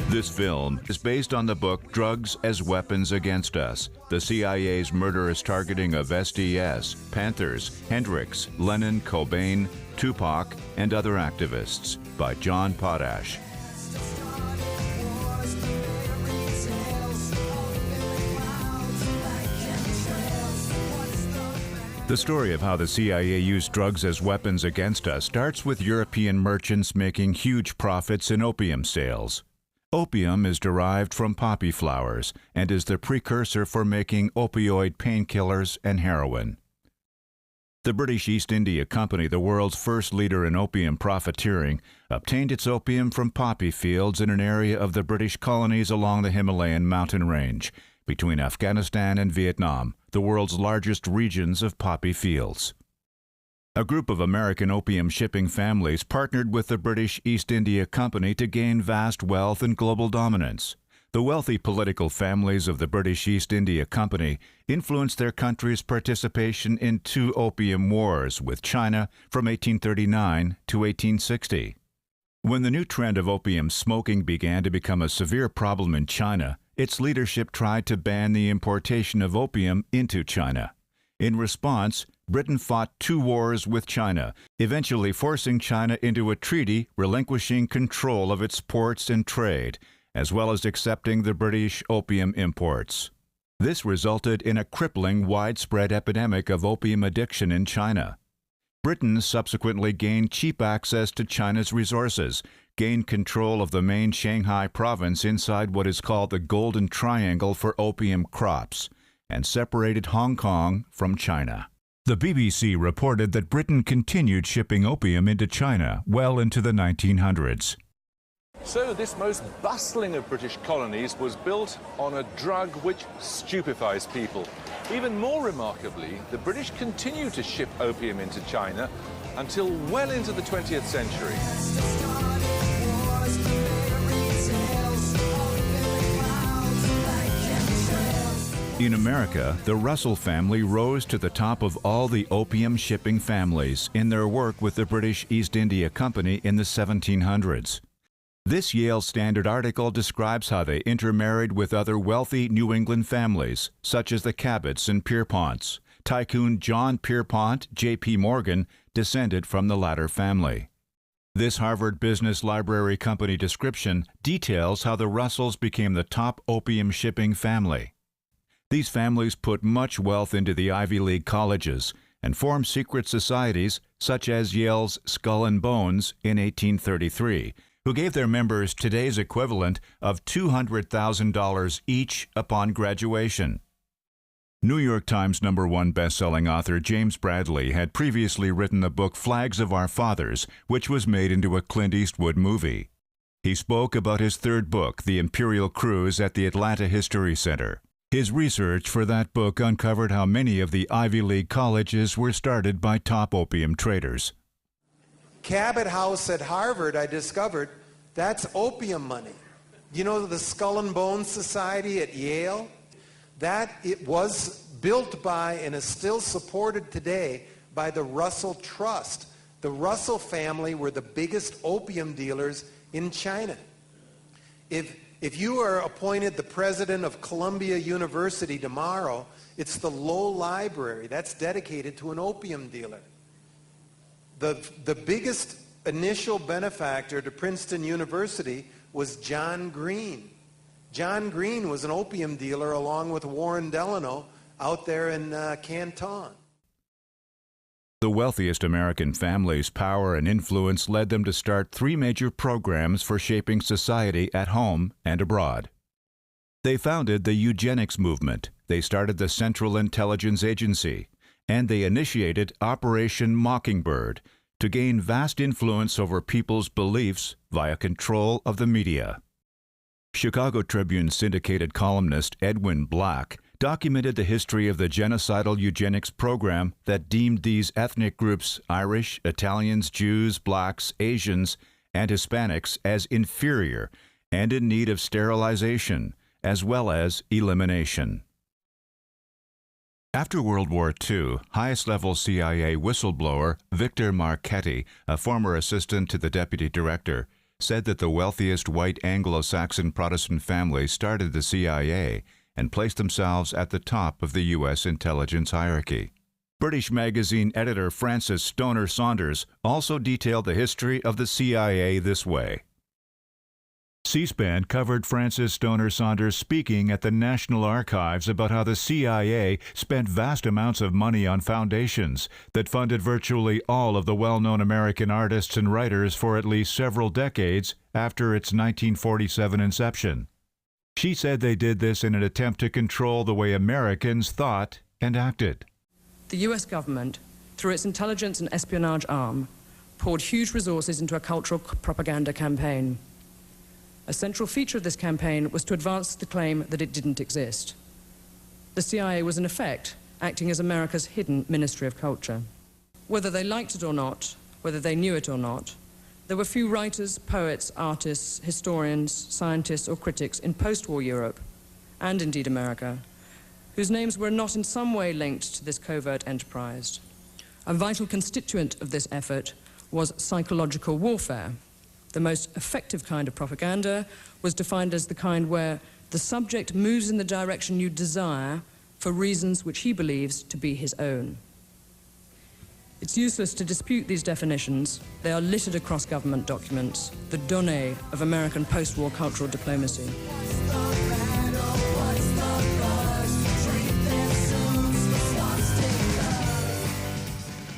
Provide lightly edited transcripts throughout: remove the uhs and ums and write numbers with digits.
This film is based on the book Drugs as Weapons Against Us, the CIA's murderous targeting of SDS, Panthers, Hendrix, Lennon, Cobain, Tupac, and other activists, by John Potash. The story of how the CIA used drugs as weapons against us starts with European merchants making huge profits in opium sales. Opium is derived from poppy flowers and is the precursor for making opioid painkillers and heroin. The British East India Company, the world's first leader in opium profiteering, obtained its opium from poppy fields in an area of the British colonies along the Himalayan mountain range, between Afghanistan and Vietnam, the world's largest regions of poppy fields. A group of American opium shipping families partnered with the British East India Company to gain vast wealth and global dominance. The wealthy political families of the British East India Company influenced their country's participation in two opium wars with China from 1839 to 1860. When the new trend of opium smoking began to become a severe problem in China, its leadership tried to ban the importation of opium into China. In response, Britain fought two wars with China, eventually forcing China into a treaty relinquishing control of its ports and trade, as well as accepting the British opium imports. This resulted in a crippling, widespread epidemic of opium addiction in China. Britain subsequently gained cheap access to China's resources, gained control of the main Shanghai province inside what is called the Golden Triangle for opium crops, and separated Hong Kong from China. The BBC reported that Britain continued shipping opium into China well into the 1900s. So this most bustling of British colonies was built on a drug which stupefies people. Even more remarkably, the British continued to ship opium into China until well into the 20th century. In America, the Russell family rose to the top of all the opium shipping families in their work with the British East India Company in the 1700s. This Yale Standard article describes how they intermarried with other wealthy New England families, such as the Cabots and Pierponts. Tycoon John Pierpont, J.P. Morgan, descended from the latter family. This Harvard Business Library Company description details how the Russells became the top opium shipping family. These families put much wealth into the Ivy League colleges and formed secret societies such as Yale's Skull and Bones in 1833, who gave their members today's equivalent of $200,000 each upon graduation. New York Times #1 best-selling author James Bradley had previously written the book Flags of Our Fathers, which was made into a Clint Eastwood movie. He spoke about his third book, The Imperial Cruise, at the Atlanta History Center. His research for that book uncovered how many of the Ivy League colleges were started by top opium traders. Cabot House at Harvard, I discovered, that's opium money. You know the Skull and Bones Society at Yale? That it was built by and is still supported today by the Russell Trust. The Russell family were the biggest opium dealers in China. If you are appointed the president of Columbia University tomorrow, it's the Low Library. That's dedicated to an opium dealer. The biggest initial benefactor to Princeton University was John Green. John Green was an opium dealer along with Warren Delano out there in Canton. The wealthiest American families' power and influence led them to start three major programs for shaping society at home and abroad. They founded the eugenics movement, they started the Central Intelligence Agency, and they initiated Operation Mockingbird to gain vast influence over people's beliefs via control of the media. Chicago Tribune syndicated columnist Edwin Black documented the history of the genocidal eugenics program that deemed these ethnic groups, Irish, Italians, Jews, blacks, Asians, and Hispanics, as inferior and in need of sterilization, as well as elimination. After World War II, highest-level CIA whistleblower Victor Marchetti, a former assistant to the deputy director, said that the wealthiest white Anglo-Saxon Protestant families started the CIA and placed themselves at the top of the U.S. intelligence hierarchy. British magazine editor Francis Stoner Saunders also detailed the history of the CIA this way. C-SPAN covered Francis Stoner Saunders speaking at the National Archives about how the CIA spent vast amounts of money on foundations that funded virtually all of the well-known American artists and writers for at least several decades after its 1947 inception. She said they did this in an attempt to control the way Americans thought and acted. The US government, through its intelligence and espionage arm, poured huge resources into a cultural propaganda campaign. A central feature of this campaign was to advance the claim that it didn't exist. The CIA was in effect acting as America's hidden Ministry of Culture. Whether they liked it or not, whether they knew it or not, there were few writers, poets, artists, historians, scientists or critics in post-war Europe, and indeed America, whose names were not in some way linked to this covert enterprise. A vital constituent of this effort was psychological warfare. The most effective kind of propaganda was defined as the kind where the subject moves in the direction you desire for reasons which he believes to be his own. It's useless to dispute these definitions. They are littered across government documents, the données of American post-war cultural diplomacy.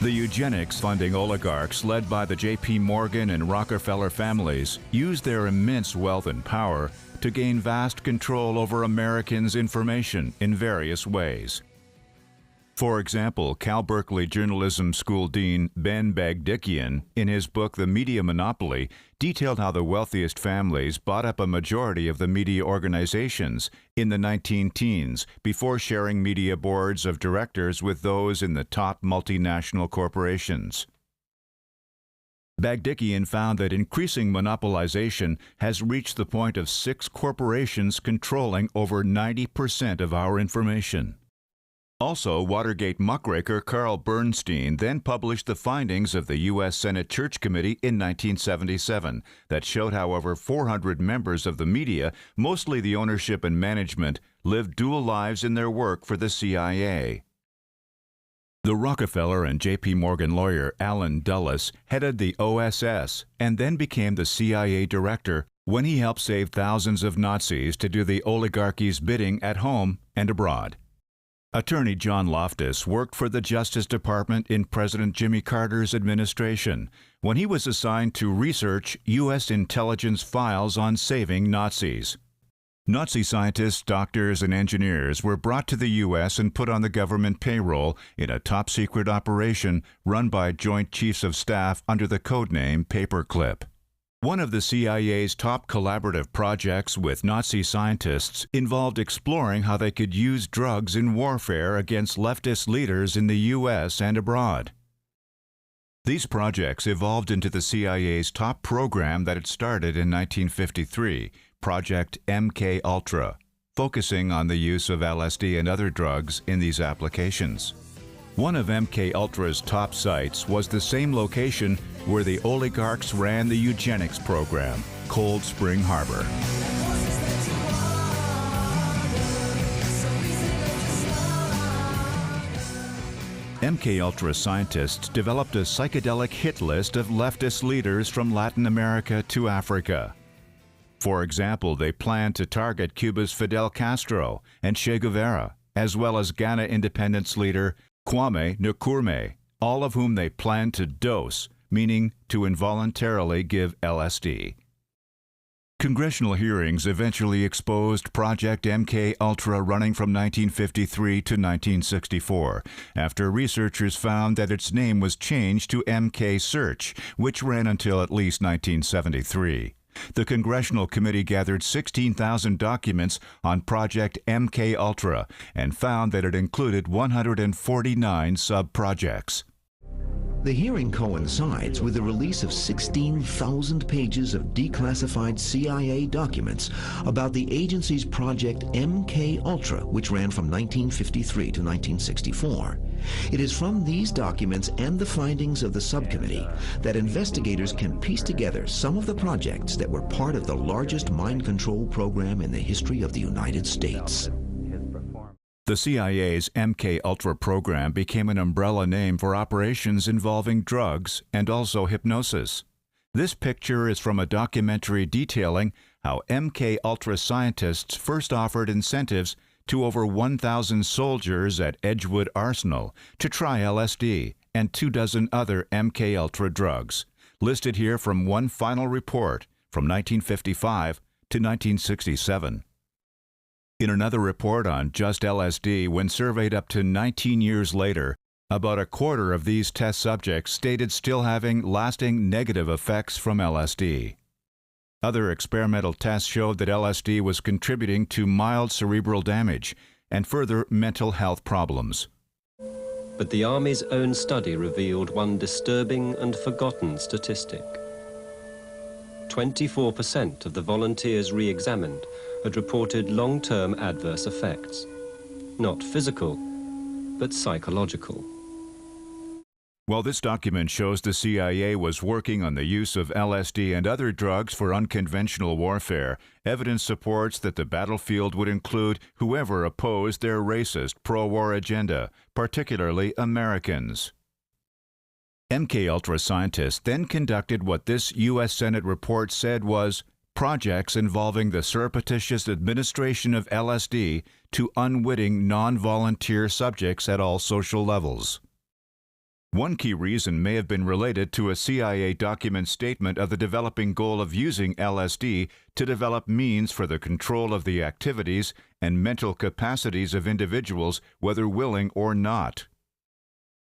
The eugenics-funding oligarchs led by the J.P. Morgan and Rockefeller families used their immense wealth and power to gain vast control over Americans' information in various ways. For example, Cal Berkeley Journalism School Dean Ben Bagdikian, in his book The Media Monopoly, detailed how the wealthiest families bought up a majority of the media organizations in the 19-teens before sharing media boards of directors with those in the top multinational corporations. Bagdikian found that increasing monopolization has reached the point of 6 corporations controlling over 90% of our information. Also, Watergate muckraker Carl Bernstein then published the findings of the U.S. Senate Church Committee in 1977 that showed how over 400 members of the media, mostly the ownership and management, lived dual lives in their work for the CIA. The Rockefeller and J.P. Morgan lawyer Allen Dulles headed the OSS and then became the CIA director when he helped save thousands of Nazis to do the oligarchy's bidding at home and abroad. Attorney John Loftus worked for the Justice Department in President Jimmy Carter's administration when he was assigned to research U.S. intelligence files on saving Nazis. Nazi scientists, doctors, and engineers were brought to the U.S. and put on the government payroll in a top-secret operation run by Joint Chiefs of Staff under the codename Paperclip. One of the CIA's top collaborative projects with Nazi scientists involved exploring how they could use drugs in warfare against leftist leaders in the U.S. and abroad. These projects evolved into the CIA's top program that it started in 1953, Project MK-Ultra, focusing on the use of LSD and other drugs in these applications. One of MK-Ultra's top sites was the same location where the oligarchs ran the eugenics program, Cold Spring Harbor. MK-Ultra scientists developed a psychedelic hit list of leftist leaders from Latin America to Africa. For example, they planned to target Cuba's Fidel Castro and Che Guevara, as well as Ghana independence leader Kwame Nkrumah, all of whom they planned to dose, meaning to involuntarily give LSD. Congressional hearings eventually exposed Project MK-Ultra running from 1953 to 1964, after researchers found that its name was changed to MK-Search, which ran until at least 1973. The Congressional Committee gathered 16,000 documents on Project MK-Ultra and found that it included 149 sub-projects. The hearing coincides with the release of 16,000 pages of declassified CIA documents about the agency's Project MK-Ultra, which ran from 1953 to 1964. It is from these documents and the findings of the subcommittee that investigators can piece together some of the projects that were part of the largest mind control program in the history of the United States. The CIA's MK-Ultra program became an umbrella name for operations involving drugs and also hypnosis. This picture is from a documentary detailing how MK-Ultra scientists first offered incentives to over 1,000 soldiers at Edgewood Arsenal to try LSD and 24 other MK-Ultra drugs, listed here from one final report from 1955 to 1967. In another report on just LSD, when surveyed up to 19 years later, about a quarter of these test subjects stated still having lasting negative effects from LSD. Other experimental tests showed that LSD was contributing to mild cerebral damage and further mental health problems. But the Army's own study revealed one disturbing and forgotten statistic. 24% of the volunteers re-examined had reported long-term adverse effects. Not physical, but psychological. While this document shows the CIA was working on the use of LSD and other drugs for unconventional warfare, evidence supports that the battlefield would include whoever opposed their racist pro-war agenda, particularly Americans. MK-Ultra scientists then conducted what this U.S. Senate report said was projects involving the surreptitious administration of LSD to unwitting non-volunteer subjects at all social levels. One key reason may have been related to a CIA document statement of the developing goal of using LSD to develop means for the control of the activities and mental capacities of individuals, whether willing or not.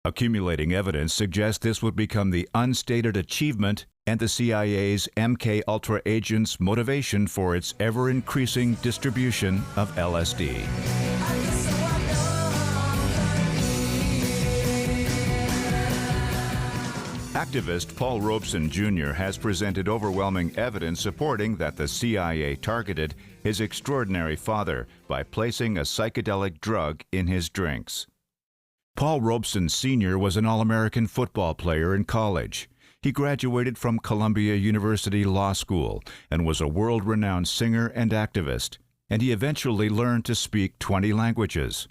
Accumulating evidence suggests this would become the unstated achievement and the CIA's MK-Ultra agents' motivation for its ever-increasing distribution of LSD. Activist Paul Robeson Jr. has presented overwhelming evidence supporting that the CIA targeted his extraordinary father by placing a psychedelic drug in his drinks. Paul Robeson Sr. was an All-American football player in college. He graduated from Columbia University Law School and was a world-renowned singer and activist, and he eventually learned to speak 20 languages.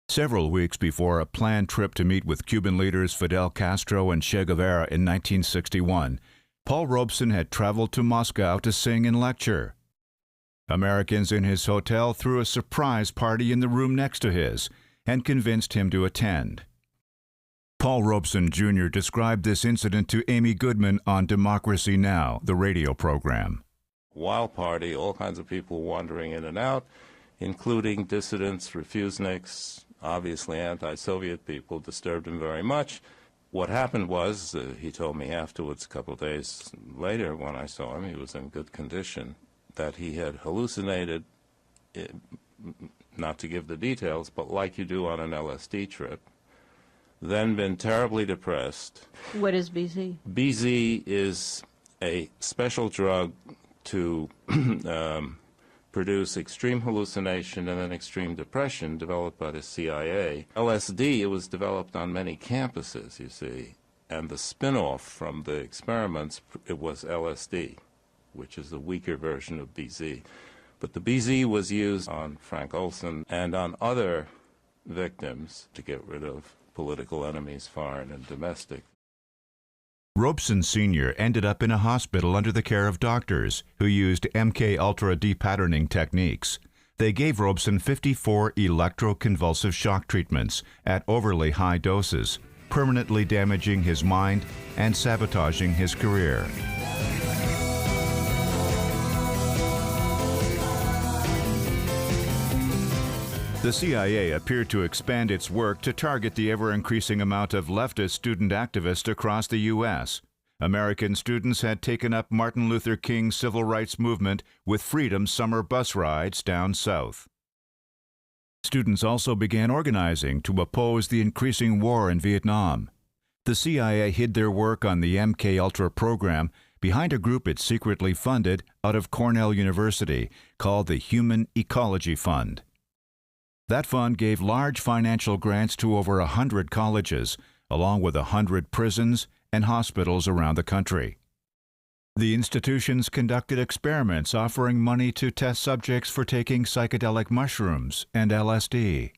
Several weeks before a planned trip to meet with Cuban leaders Fidel Castro and Che Guevara in 1961, Paul Robeson had traveled to Moscow to sing and lecture. Americans in his hotel threw a surprise party in the room next to his and convinced him to attend. Paul Robeson Jr. described this incident to Amy Goodman on Democracy Now!, the radio program. Wild party, all kinds of people wandering in and out, including dissidents, refuseniks, obviously anti-Soviet people, disturbed him very much. What happened was, he told me afterwards, a couple of days later when I saw him, he was in good condition, that he had hallucinated, not to give the details, but like you do on an LSD trip, then been terribly depressed. What is BZ? BZ is a special drug to produce extreme hallucination and then extreme depression developed by the CIA. LSD, it was developed on many campuses, you see, and the spin-off from the experiments, it was LSD, which is a weaker version of BZ. But the BZ was used on Frank Olson and on other victims to get rid of political enemies, foreign and domestic. Robeson Sr. ended up in a hospital under the care of doctors who used MK-Ultra depatterning techniques. They gave Robeson 54 electroconvulsive shock treatments at overly high doses, permanently damaging his mind and sabotaging his career. The CIA appeared to expand its work to target the ever-increasing amount of leftist student activists across the U.S. American students had taken up Martin Luther King's civil rights movement with Freedom summer bus rides down south. Students also began organizing to oppose the increasing war in Vietnam. The CIA hid their work on the MKUltra program behind a group it secretly funded out of Cornell University called the Human Ecology Fund. That fund gave large financial grants to over 100 colleges, along with 100 prisons and hospitals around the country. The institutions conducted experiments offering money to test subjects for taking psychedelic mushrooms and LSD.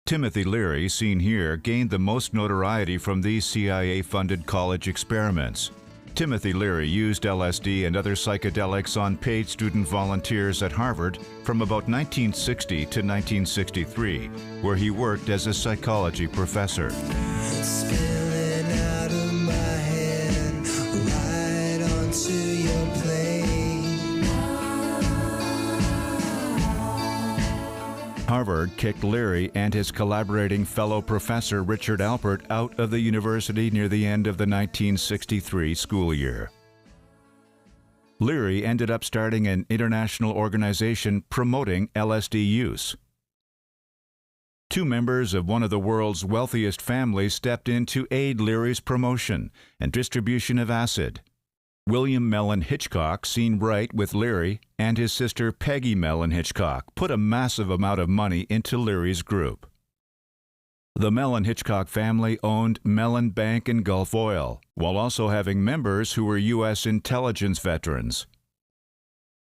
Timothy Leary, seen here, gained the most notoriety from these CIA-funded college experiments. Timothy Leary used LSD and other psychedelics on paid student volunteers at Harvard from about 1960 to 1963, where he worked as a psychology professor. It's spilling out of my head, right onto your plate. Harvard kicked Leary and his collaborating fellow professor Richard Alpert out of the university near the end of the 1963 school year. Leary ended up starting an international organization promoting LSD use. Two members of one of the world's wealthiest families stepped in to aid Leary's promotion and distribution of acid. William Mellon Hitchcock, seen right with Leary, and his sister Peggy Mellon Hitchcock put a massive amount of money into Leary's group. The Mellon Hitchcock family owned Mellon Bank and Gulf Oil, while also having members who were U.S. intelligence veterans.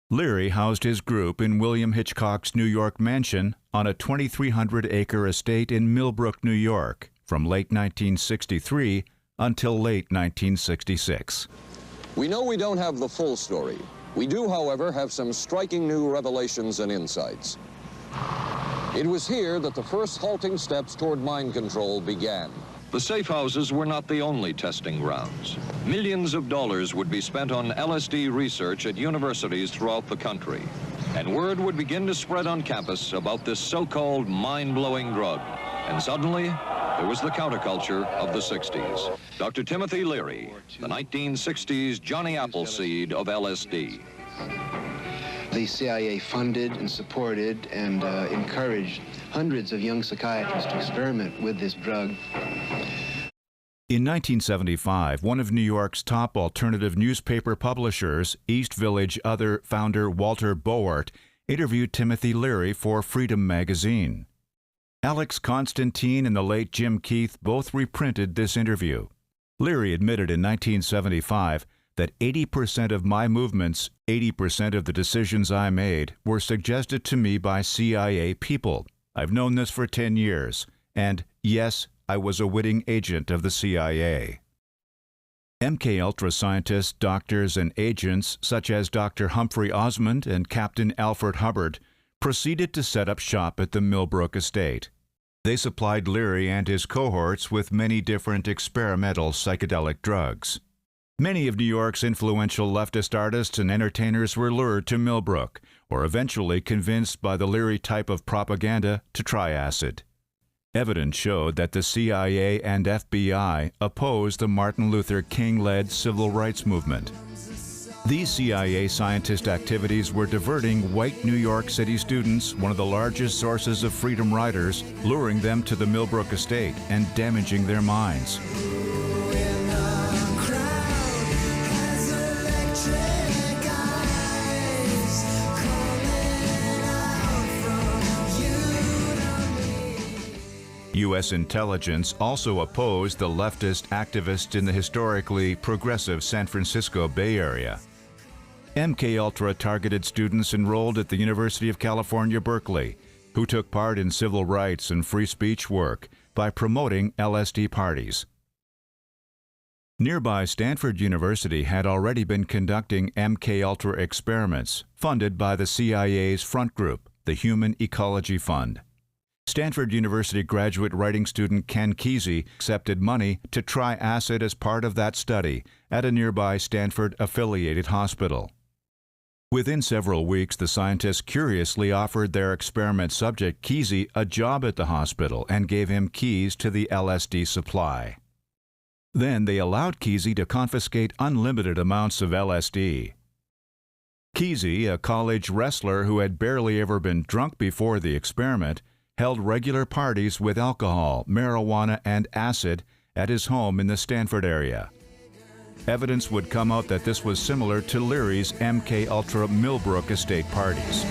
Leary housed his group in William Hitchcock's New York mansion on a 2,300-acre estate in Millbrook, New York, from late 1963 until late 1966. We know we don't have the full story. We do, however, have some striking new revelations and insights. It was here that the first halting steps toward mind control began. The safe houses were not the only testing grounds. Millions of dollars would be spent on LSD research at universities throughout the country. And word would begin to spread on campus about this so-called mind-blowing drug. And suddenly, there was the counterculture of the 60s. Dr. Timothy Leary, the 1960s Johnny Appleseed of LSD. The CIA funded and supported and encouraged hundreds of young psychiatrists to experiment with this drug. In 1975, one of New York's top alternative newspaper publishers, East Village Other founder Walter Boart, interviewed Timothy Leary for Freedom magazine. Alex Constantine and the late Jim Keith both reprinted this interview. Leary admitted in 1975 that 80% of my movements, 80% of the decisions I made, were suggested to me by CIA people. I've known this for 10 years, and yes, I was a witting agent of the CIA. MKUltra scientists, doctors, and agents such as Dr. Humphrey Osmond and Captain Alfred Hubbard proceeded to set up shop at the Millbrook estate. They supplied Leary and his cohorts with many different experimental psychedelic drugs. Many of New York's influential leftist artists and entertainers were lured to Millbrook, or eventually convinced by the Leary type of propaganda to try acid. Evidence showed that the CIA and FBI opposed the Martin Luther King-led civil rights movement. These CIA scientist activities were diverting white New York City students, one of the largest sources of freedom riders, luring them to the Millbrook estate and damaging their minds. U.S. intelligence also opposed the leftist activists in the historically progressive San Francisco Bay Area. MKUltra targeted students enrolled at the University of California, Berkeley, who took part in civil rights and free speech work by promoting LSD parties. Nearby Stanford University had already been conducting MKUltra experiments funded by the CIA's front group, the Human Ecology Fund. Stanford University graduate writing student Ken Kesey accepted money to try acid as part of that study at a nearby Stanford-affiliated hospital. Within several weeks, the scientists curiously offered their experiment subject Kesey a job at the hospital and gave him keys to the LSD supply. Then they allowed Kesey to confiscate unlimited amounts of LSD. Kesey, a college wrestler who had barely ever been drunk before the experiment, held regular parties with alcohol, marijuana, and acid at his home in the Stanford area. Evidence would come out that this was similar to Leary's MK Ultra Millbrook estate parties.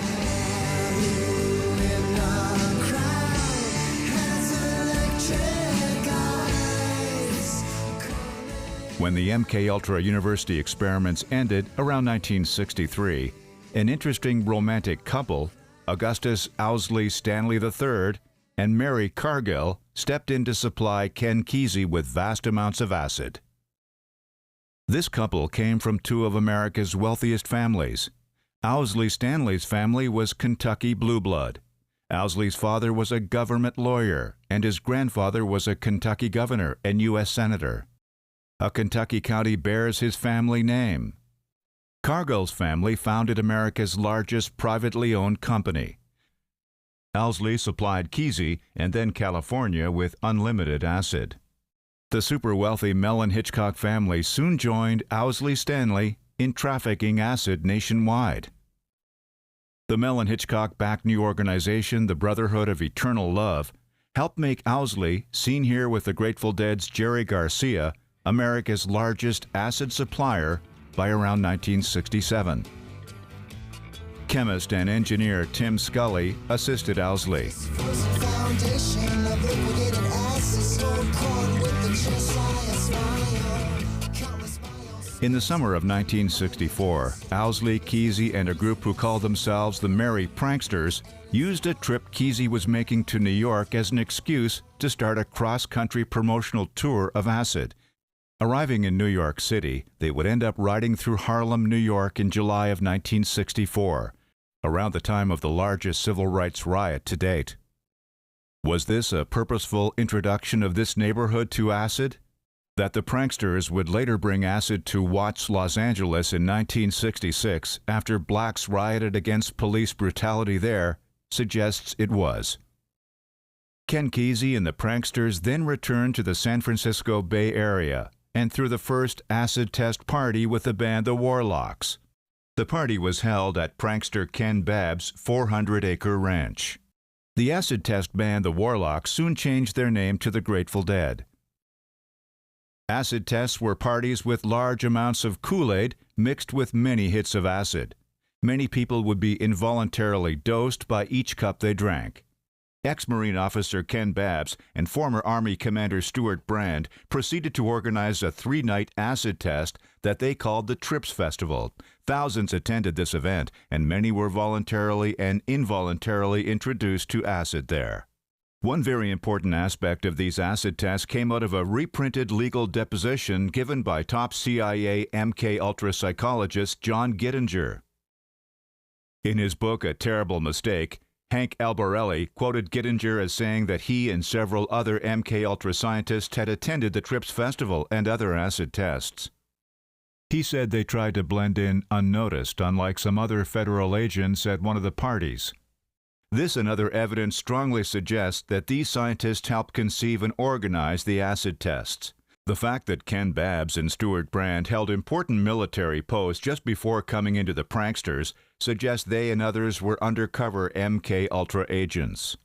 When the MK Ultra University experiments ended around 1963, an interesting romantic couple, Augustus Owsley Stanley III and Mary Cargill, stepped in to supply Ken Kesey with vast amounts of acid. This couple came from two of America's wealthiest families. Owsley Stanley's family was Kentucky blue blood. Owsley's father was a government lawyer, and his grandfather was a Kentucky governor and U.S. senator. A Kentucky county bears his family name. Cargill's family founded America's largest privately owned company. Owsley supplied Kesey and then California with unlimited acid. The super-wealthy Mellon Hitchcock family soon joined Owsley Stanley in trafficking acid nationwide. The Mellon Hitchcock-backed new organization, the Brotherhood of Eternal Love, helped make Owsley, seen here with the Grateful Dead's Jerry Garcia, America's largest acid supplier by around 1967. Chemist and engineer Tim Scully assisted Owsley. In the summer of 1964, Owsley, Kesey, and a group who called themselves the Merry Pranksters used a trip Kesey was making to New York as an excuse to start a cross-country promotional tour of acid. Arriving in New York City, they would end up riding through Harlem, New York in July of 1964, around the time of the largest civil rights riot to date. Was this a purposeful introduction of this neighborhood to acid? That the pranksters would later bring acid to Watts, Los Angeles in 1966 after blacks rioted against police brutality there suggests it was. Ken Kesey and the pranksters then returned to the San Francisco Bay Area and threw the first acid test party with the band The Warlocks. The party was held at prankster Ken Babb's 400-acre ranch. The acid test band The Warlocks soon changed their name to the Grateful Dead. Acid tests were parties with large amounts of Kool-Aid mixed with many hits of acid. Many people would be involuntarily dosed by each cup they drank. Ex-Marine officer Ken Babbs and former Army Commander Stuart Brand proceeded to organize a 3-night acid test that they called the Trips Festival. Thousands attended this event, and many were voluntarily and involuntarily introduced to acid there. One very important aspect of these acid tests came out of a reprinted legal deposition given by top CIA MK-Ultra psychologist John Gittinger. In his book A Terrible Mistake, Hank Albarelli quoted Gittinger as saying that he and several other MK-Ultra scientists had attended the Trips Festival and other acid tests. He said they tried to blend in unnoticed, unlike some other federal agents at one of the parties. This and other evidence strongly suggests that these scientists helped conceive and organize the acid tests. The fact that Ken Babbs and Stuart Brand held important military posts just before coming into the pranksters suggests they and others were undercover MK-Ultra agents.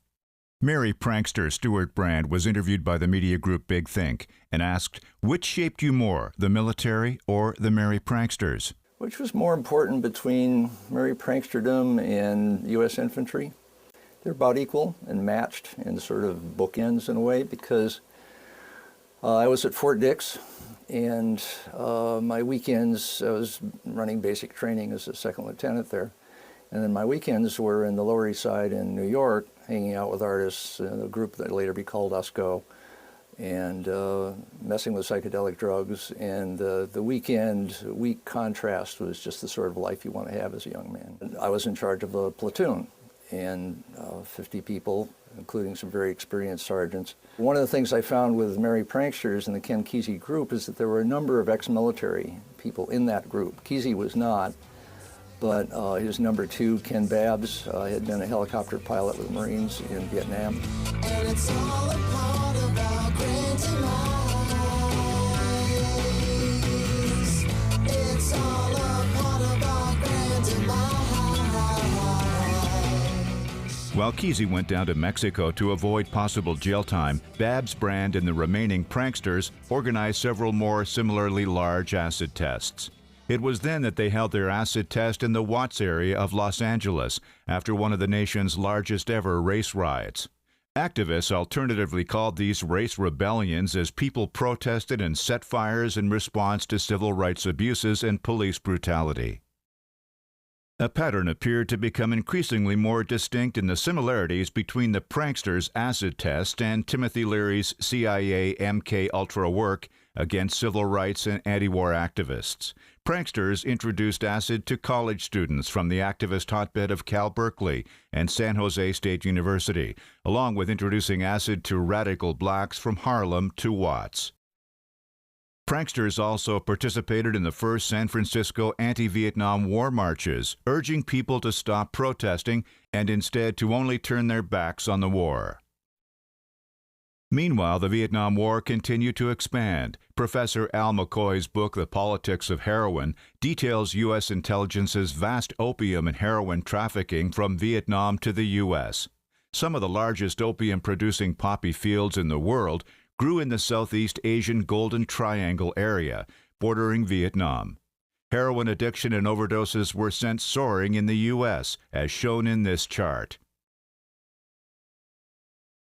Merry prankster Stuart Brand was interviewed by the media group Big Think and asked, which shaped you more, the military or the merry pranksters? Which was more important between merry pranksterdom and U.S. infantry? They're about equal and matched in sort of bookends in a way, because I was at Fort Dix, and my weekends, I was running basic training as a second lieutenant there, and then my weekends were in the Lower East Side in New York, hanging out with artists, a group that later be called USCO, and messing with psychedelic drugs, and the week contrast was just the sort of life you want to have as a young man. I was in charge of a platoon, and 50 people, including some very experienced sergeants. One of the things I found with Merry Pranksters and the Ken Kesey group is that there were a number of ex-military people in that group. Kesey was not, but his number two, Ken Babbs, had been a helicopter pilot with Marines in Vietnam. And it's all a part of our grand demise. It's all a part of our grand demise. While Kesey went down to Mexico to avoid possible jail time, Babs Brand and the remaining pranksters organized several more similarly large acid tests. It was then that they held their acid test in the Watts area of Los Angeles after one of the nation's largest ever race riots. Activists alternatively called these race rebellions as people protested and set fires in response to civil rights abuses and police brutality. A pattern appeared to become increasingly more distinct in the similarities between the pranksters' acid test and Timothy Leary's CIA MK-Ultra work against civil rights and anti-war activists. Pranksters introduced acid to college students from the activist hotbed of Cal Berkeley and San Jose State University, along with introducing acid to radical blacks from Harlem to Watts. Pranksters also participated in the first San Francisco anti-Vietnam War marches, urging people to stop protesting and instead to only turn their backs on the war. Meanwhile, the Vietnam War continued to expand. Professor Al McCoy's book, The Politics of Heroin, details U.S. intelligence's vast opium and heroin trafficking from Vietnam to the U.S. Some of the largest opium-producing poppy fields in the world grew in the Southeast Asian Golden Triangle area, bordering Vietnam. Heroin addiction and overdoses were sent soaring in the U.S., as shown in this chart.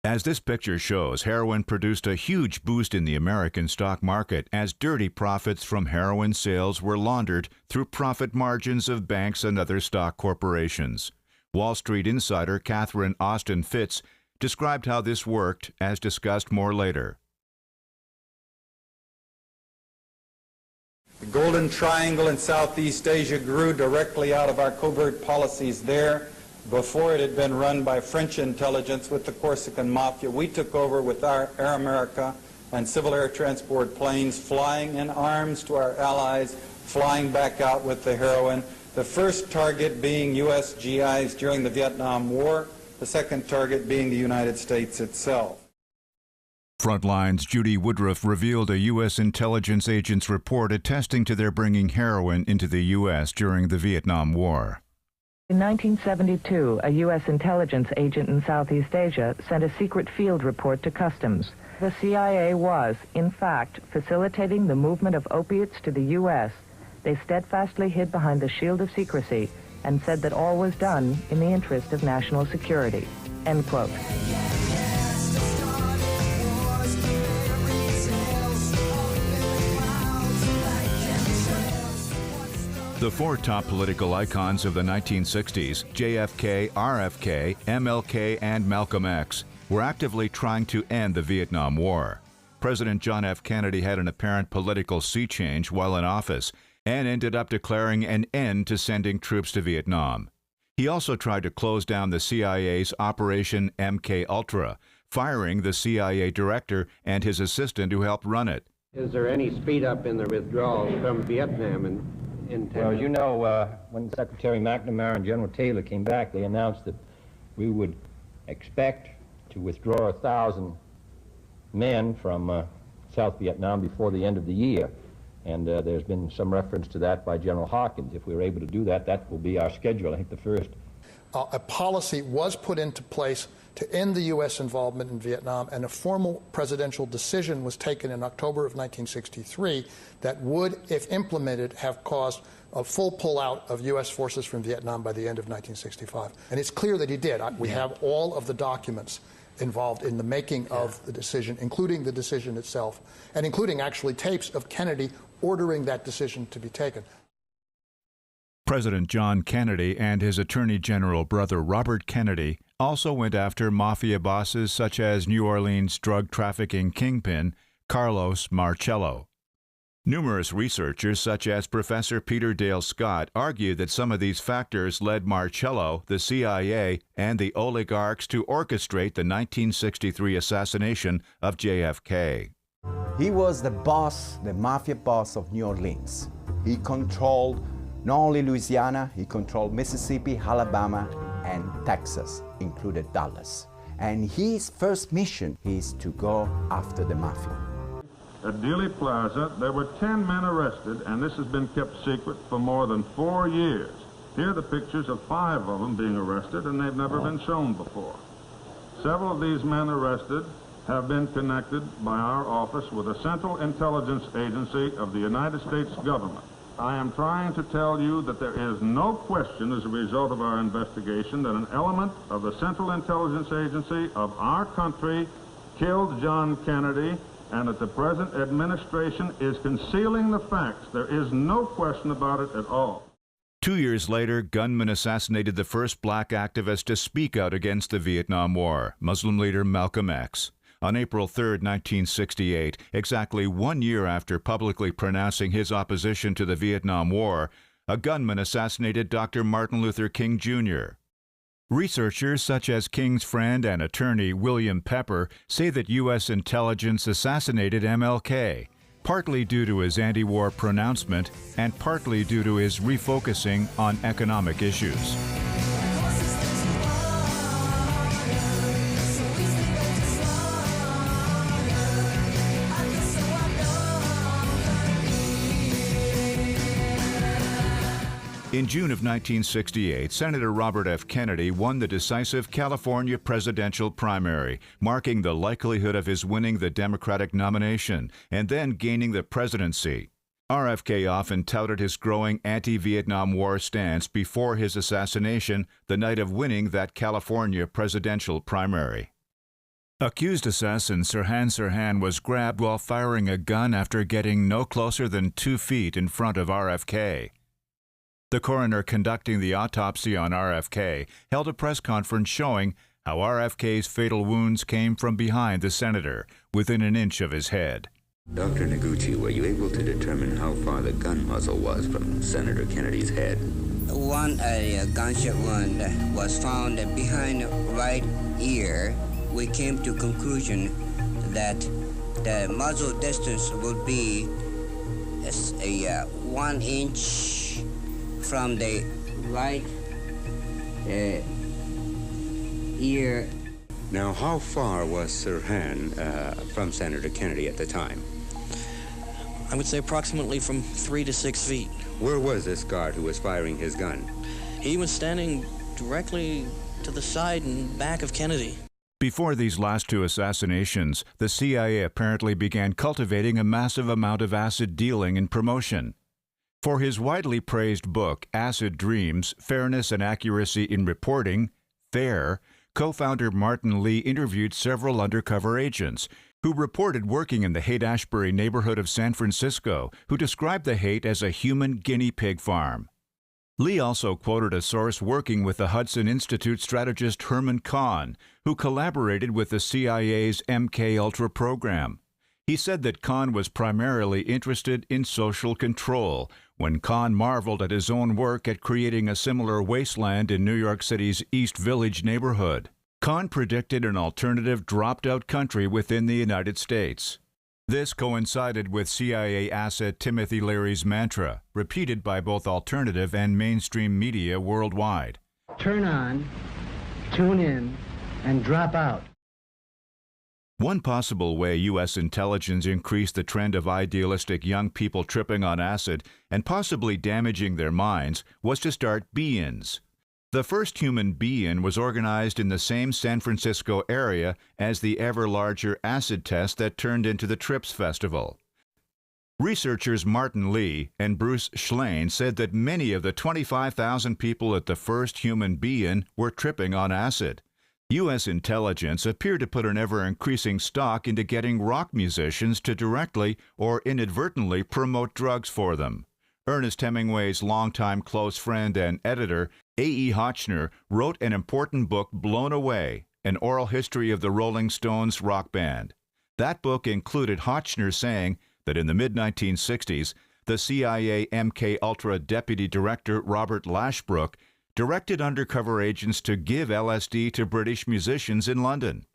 As this picture shows, heroin produced a huge boost in the American stock market as dirty profits from heroin sales were laundered through profit margins of banks and other stock corporations. Wall Street insider Catherine Austin Fitz described how this worked, as discussed more later. The Golden Triangle in Southeast Asia grew directly out of our covert policies there. Before it had been run by French intelligence with the Corsican Mafia. We took over with our Air America and civil air transport planes, flying in arms to our allies, flying back out with the heroin. The first target being U.S. GIs during the Vietnam War, the second target being the United States itself. Frontline's Judy Woodruff revealed a U.S. intelligence agent's report attesting to their bringing heroin into the U.S. during the Vietnam War. In 1972, a U.S. intelligence agent in Southeast Asia sent a secret field report to Customs. The CIA was, in fact, facilitating the movement of opiates to the U.S. They steadfastly hid behind the shield of secrecy and said that all was done in the interest of national security. End quote. The four top political icons of the 1960s, JFK, RFK, MLK, and Malcolm X, were actively trying to end the Vietnam War. President John F. Kennedy had an apparent political sea change while in office and ended up declaring an end to sending troops to Vietnam. He also tried to close down the CIA's Operation MK-Ultra, firing the CIA director and his assistant who helped run it. Is there any speed up in the withdrawal from Vietnam? Well, as you know, when Secretary McNamara and General Taylor came back, they announced that we would expect to withdraw 1,000 men from South Vietnam before the end of the year. And there's been some reference to that by General Hawkins. If we were able to do that, that will be our schedule. I think the first. A policy was put into place to end the U.S. involvement in Vietnam, and a formal presidential decision was taken in October of 1963 that would, if implemented, have caused a full pullout of U.S. forces from Vietnam by the end of 1965. And it's clear that he did. We have all of the documents involved in the making of the decision, including the decision itself, and including actually tapes of Kennedy ordering that decision to be taken. President John Kennedy and his Attorney General brother Robert Kennedy also went after mafia bosses such as New Orleans drug trafficking kingpin Carlos Marcello. Numerous researchers, such as Professor Peter Dale Scott, argue that some of these factors led Marcello, the CIA, and the oligarchs to orchestrate the 1963 assassination of JFK. He was the boss, the mafia boss of New Orleans. He controlled not only Louisiana, he controlled Mississippi, Alabama, and Texas, included Dallas. And his first mission is to go after the mafia. At Dealey Plaza, there were 10 men arrested, and this has been kept secret for more than 4 years. Here are the pictures of 5 of them being arrested, and they've never been shown before. Several of these men arrested have been connected by our office with a central intelligence agency of the United States government. I am trying to tell you that there is no question as a result of our investigation that an element of the Central Intelligence Agency of our country killed John Kennedy, and that the present administration is concealing the facts. There is no question about it at all. 2 years later, gunmen assassinated the first black activist to speak out against the Vietnam War, Muslim leader Malcolm X. On April 3, 1968, exactly 1 year after publicly pronouncing his opposition to the Vietnam War, a gunman assassinated Dr. Martin Luther King Jr. Researchers such as King's friend and attorney William Pepper say that U.S. intelligence assassinated MLK, partly due to his anti-war pronouncement and partly due to his refocusing on economic issues. In June of 1968, Senator Robert F. Kennedy won the decisive California presidential primary, marking the likelihood of his winning the Democratic nomination and then gaining the presidency. RFK often touted his growing anti-Vietnam War stance before his assassination the night of winning that California presidential primary. Accused assassin Sirhan Sirhan was grabbed while firing a gun after getting no closer than 2 feet in front of RFK. The coroner conducting the autopsy on RFK held a press conference showing how RFK's fatal wounds came from behind the senator, within an inch of his head. Dr. Noguchi, were you able to determine how far the gun muzzle was from Senator Kennedy's head? One gunshot wound was found behind the right ear. We came to conclusion that the muzzle distance would be a 1 inch from the right ear. Now, how far was Sirhan from Senator Kennedy at the time? I would say approximately from 3 to 6 feet. Where was this guard who was firing his gun? He was standing directly to the side and back of Kennedy. Before these last 2 assassinations, the CIA apparently began cultivating a massive amount of acid dealing and promotion. For his widely praised book, Acid Dreams, Fairness and Accuracy in Reporting, FAIR, co-founder Martin Lee interviewed several undercover agents who reported working in the Haight-Ashbury neighborhood of San Francisco, who described the Haight as a human guinea pig farm. Lee also quoted a source working with the Hudson Institute strategist Herman Kahn, who collaborated with the CIA's MK-Ultra program. He said that Kahn was primarily interested in social control, when Kahn marveled at his own work at creating a similar wasteland in New York City's East Village neighborhood. Kahn predicted an alternative dropped-out country within the United States. This coincided with CIA asset Timothy Leary's mantra, repeated by both alternative and mainstream media worldwide. Turn on, tune in, and drop out. One possible way U.S. intelligence increased the trend of idealistic young people tripping on acid and possibly damaging their minds was to start be-ins. The first human be-in was organized in the same San Francisco area as the ever-larger acid test that turned into the Trips Festival. Researchers Martin Lee and Bruce Schlein said that many of the 25,000 people at the first human be-in were tripping on acid. U.S. intelligence appeared to put an ever-increasing stock into getting rock musicians to directly or inadvertently promote drugs for them. Ernest Hemingway's longtime close friend and editor, A.E. Hotchner, wrote an important book, Blown Away, an oral history of the Rolling Stones rock band. That book included Hotchner saying that in the mid-1960s, the CIA MK-Ultra Deputy Director Robert Lashbrook directed undercover agents to give LSD to British musicians in London.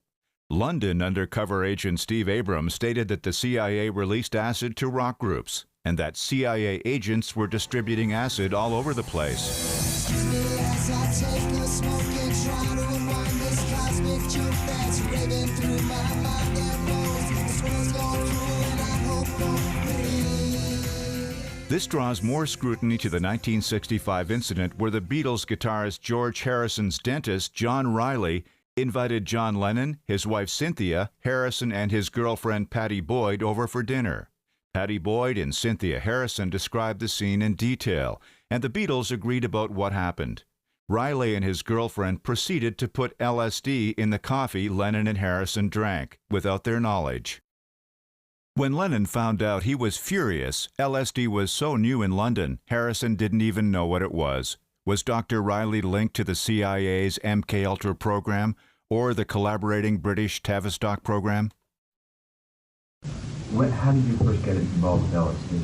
London undercover agent Steve Abrams stated that the CIA released acid to rock groups and that CIA agents were distributing acid all over the place. This draws more scrutiny to the 1965 incident where the Beatles guitarist George Harrison's dentist, John Riley, invited John Lennon, his wife Cynthia, Harrison, and his girlfriend Pattie Boyd over for dinner. Pattie Boyd and Cynthia Harrison described the scene in detail, and the Beatles agreed about what happened. Riley and his girlfriend proceeded to put LSD in the coffee Lennon and Harrison drank, without their knowledge. When Lennon found out, he was furious. LSD was so new in London, Harrison didn't even know what it was. Was Dr. Riley linked to the CIA's MKUltra program or the collaborating British Tavistock program? How did you first get involved with LSD?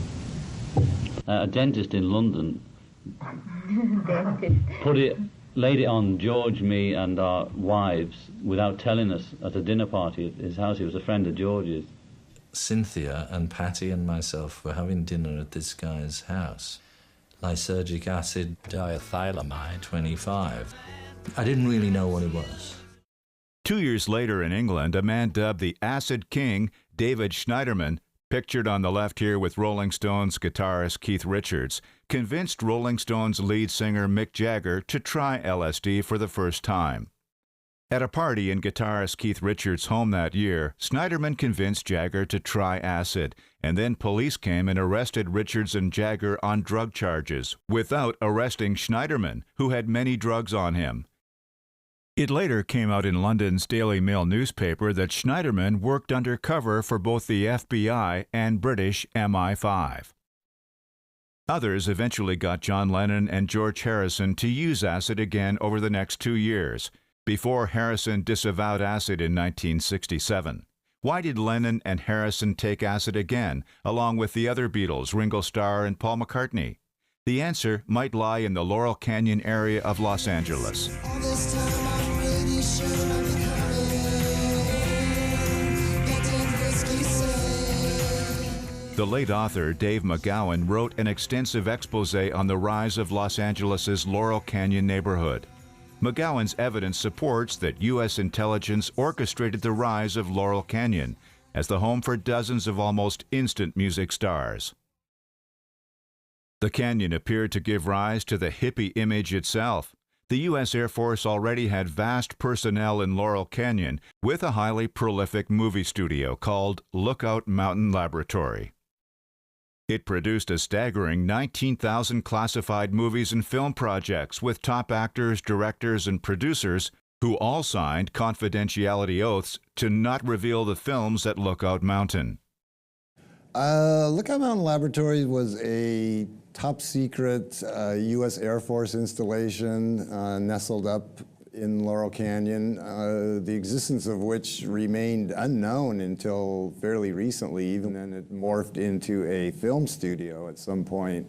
A dentist in London laid it on George, me, and our wives without telling us at a dinner party at his house. He was a friend of George's. Cynthia and Pattie and myself were having dinner at this guy's house. Lysergic acid diethylamide 25. I didn't really know what it was. 2 years later in England, a man dubbed the Acid King, David Schneiderman, pictured on the left here with Rolling Stones guitarist Keith Richards, convinced Rolling Stones lead singer Mick Jagger to try LSD for the first time. At a party in guitarist Keith Richards' home that year, Schneiderman convinced Jagger to try acid, and then police came and arrested Richards and Jagger on drug charges, without arresting Schneiderman, who had many drugs on him. It later came out in London's Daily Mail newspaper that Schneiderman worked undercover for both the FBI and British MI5. Others eventually got John Lennon and George Harrison to use acid again over the next 2 years, before Harrison disavowed acid in 1967. Why did Lennon and Harrison take acid again, along with the other Beatles, Ringo Starr and Paul McCartney? The answer might lie in the Laurel Canyon area of Los Angeles. The late author Dave McGowan wrote an extensive expose on the rise of Los Angeles' Laurel Canyon neighborhood. McGowan's evidence supports that U.S. intelligence orchestrated the rise of Laurel Canyon as the home for dozens of almost instant music stars. The canyon appeared to give rise to the hippie image itself. The U.S. Air Force already had vast personnel in Laurel Canyon with a highly prolific movie studio called Lookout Mountain Laboratory. It produced a staggering 19,000 classified movies and film projects with top actors, directors, and producers who all signed confidentiality oaths to not reveal the films at Lookout Mountain. Lookout Mountain Laboratory was a top-secret U.S. Air Force installation nestled up in Laurel Canyon, the existence of which remained unknown until fairly recently. Even then it morphed into a film studio at some point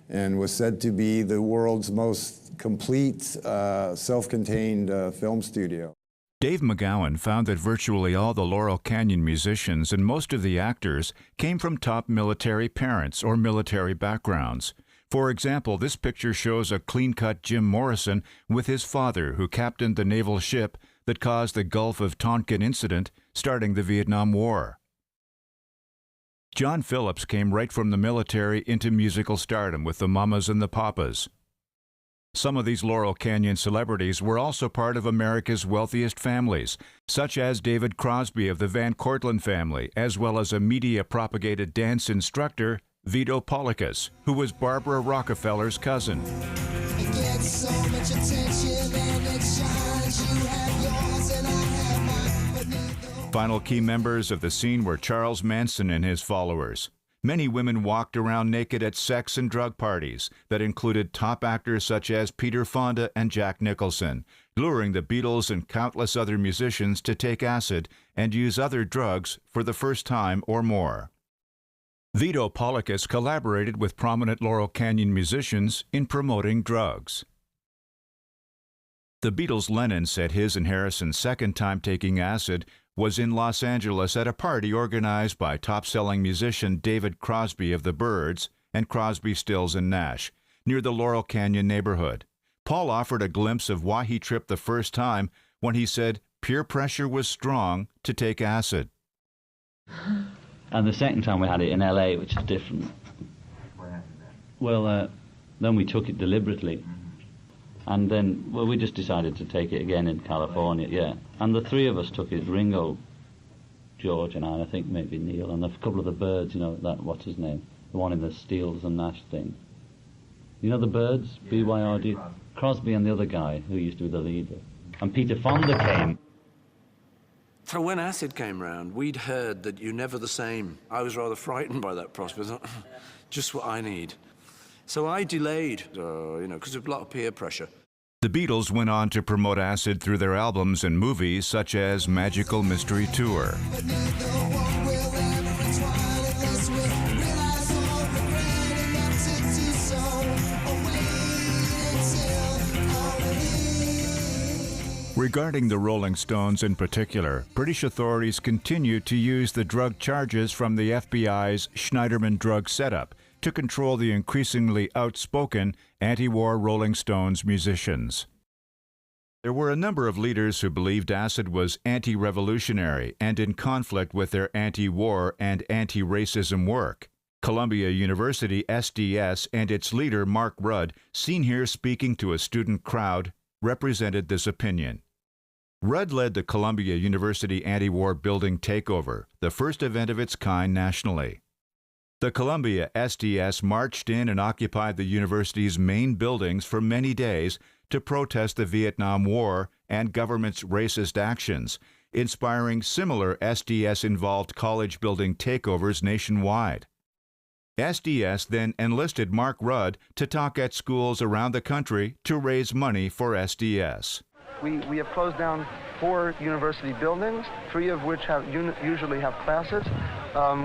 and was said to be the world's most complete self-contained film studio. Dave McGowan found that virtually all the Laurel Canyon musicians and most of the actors came from top military parents or military backgrounds. For example, this picture shows a clean-cut Jim Morrison with his father, who captained the naval ship that caused the Gulf of Tonkin incident, starting the Vietnam War. John Phillips came right from the military into musical stardom with the Mamas and the Papas. Some of these Laurel Canyon celebrities were also part of America's wealthiest families, such as David Crosby of the Van Cortlandt family, as well as a media-propagated dance instructor, Vito Policus, who was Barbara Rockefeller's cousin. It gets so much attention and it shines. You have yours and I have mine. Final key members of the scene were Charles Manson and his followers. Many women walked around naked at sex and drug parties that included top actors such as Peter Fonda and Jack Nicholson, luring the Beatles and countless other musicians to take acid and use other drugs for the first time or more. Vito Policus collaborated with prominent Laurel Canyon musicians in promoting drugs. The Beatles' Lennon said his and Harrison's second time taking acid was in Los Angeles at a party organized by top-selling musician David Crosby of the Byrds and Crosby, Stills and Nash, near the Laurel Canyon neighborhood. Paul offered a glimpse of why he tripped the first time when he said peer pressure was strong to take acid. And the second time we had it in LA, which is different. Well, then we took it deliberately. And then, well, we just decided to take it again in California, yeah. And the three of us took it, Ringo, George and I think maybe Neil, and a couple of the Birds, you know, that, what's his name? The one in the Steels and Nash thing. You know the Birds? BYRD? Crosby and the other guy who used to be the leader. And Peter Fonda came. So when acid came round, we'd heard that you're never the same. I was rather frightened by that prospect. I thought, just what I need. So I delayed, you know, because of a lot of peer pressure. The Beatles went on to promote acid through their albums and movies such as Magical Mystery Tour. Regarding the Rolling Stones in particular, British authorities continued to use the drug charges from the FBI's Schneiderman drug setup to control the increasingly outspoken anti-war Rolling Stones musicians. There were a number of leaders who believed acid was anti-revolutionary and in conflict with their anti-war and anti-racism work. Columbia University SDS and its leader Mark Rudd, seen here speaking to a student crowd, represented this opinion. Rudd led the Columbia University anti-war building takeover, the first event of its kind nationally. The Columbia SDS marched in and occupied the university's main buildings for many days to protest the Vietnam War and government's racist actions, inspiring similar SDS-involved college building takeovers nationwide. SDS then enlisted Mark Rudd to talk at schools around the country to raise money for SDS. We have closed down 4 university buildings, 3 of which usually have classes.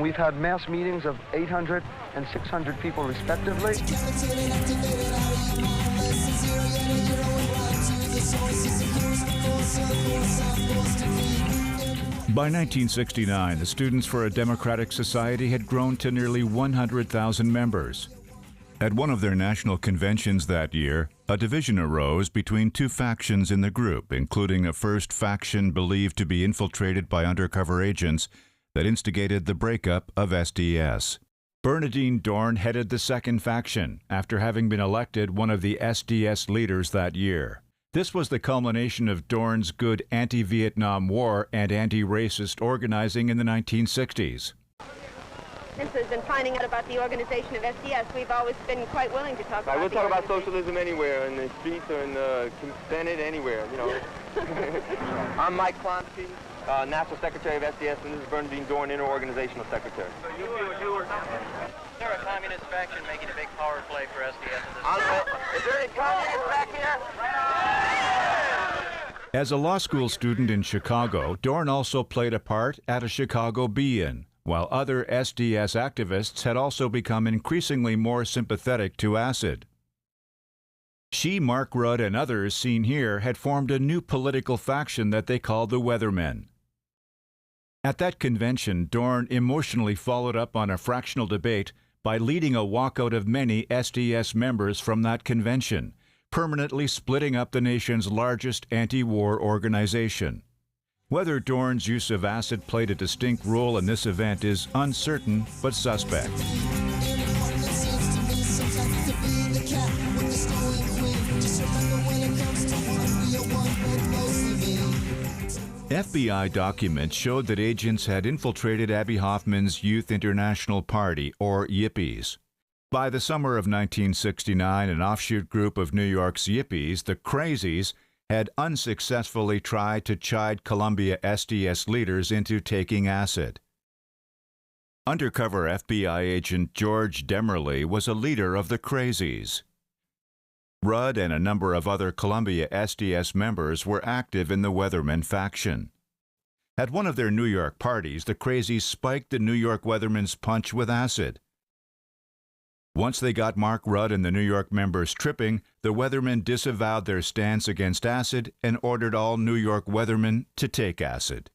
We've had mass meetings of 800 and 600 people respectively. By 1969, the Students for a Democratic Society had grown to nearly 100,000 members. At one of their national conventions that year, a division arose between 2 factions in the group, including a first faction believed to be infiltrated by undercover agents that instigated the breakup of SDS. Bernardine Dohrn headed the second faction after having been elected one of the SDS leaders that year. This was the culmination of Dohrn's good anti-Vietnam War and anti-racist organizing in the 1960s. Since we've been finding out about the organization of SDS, we've always been quite willing to talk about We'll talk about socialism anywhere, in the streets or in the Senate, anywhere, you know. I'm Mike Klonsky, National Secretary of SDS, and this is Bernardine Dohrn, Inter-Organizational Secretary. So you do what you were doing. Is there a communist faction making a big power play for SDS at this time? Is there any communists back here? As a law school student in Chicago, Dohrn also played a part at a Chicago be-in, while other SDS activists had also become increasingly more sympathetic to acid. She, Mark Rudd, and others seen here had formed a new political faction that they called the Weathermen. At that convention, Dohrn emotionally followed up on a fractional debate by leading a walkout of many SDS members from that convention, permanently splitting up the nation's largest anti-war organization. Whether Dohrn's use of acid played a distinct role in this event is uncertain but suspect. FBI documents showed that agents had infiltrated Abbie Hoffman's Youth International Party, or Yippies. By the summer of 1969, an offshoot group of New York's Yippies, the Crazies, had unsuccessfully tried to chide Columbia SDS leaders into taking acid. Undercover FBI agent George Demerly was a leader of the Crazies. Rudd and a number of other Columbia SDS members were active in the Weathermen faction. At one of their New York parties, the Crazies spiked the New York Weathermen's punch with acid. Once they got Mark Rudd and the New York members tripping, the Weathermen disavowed their stance against acid and ordered all New York Weathermen to take acid.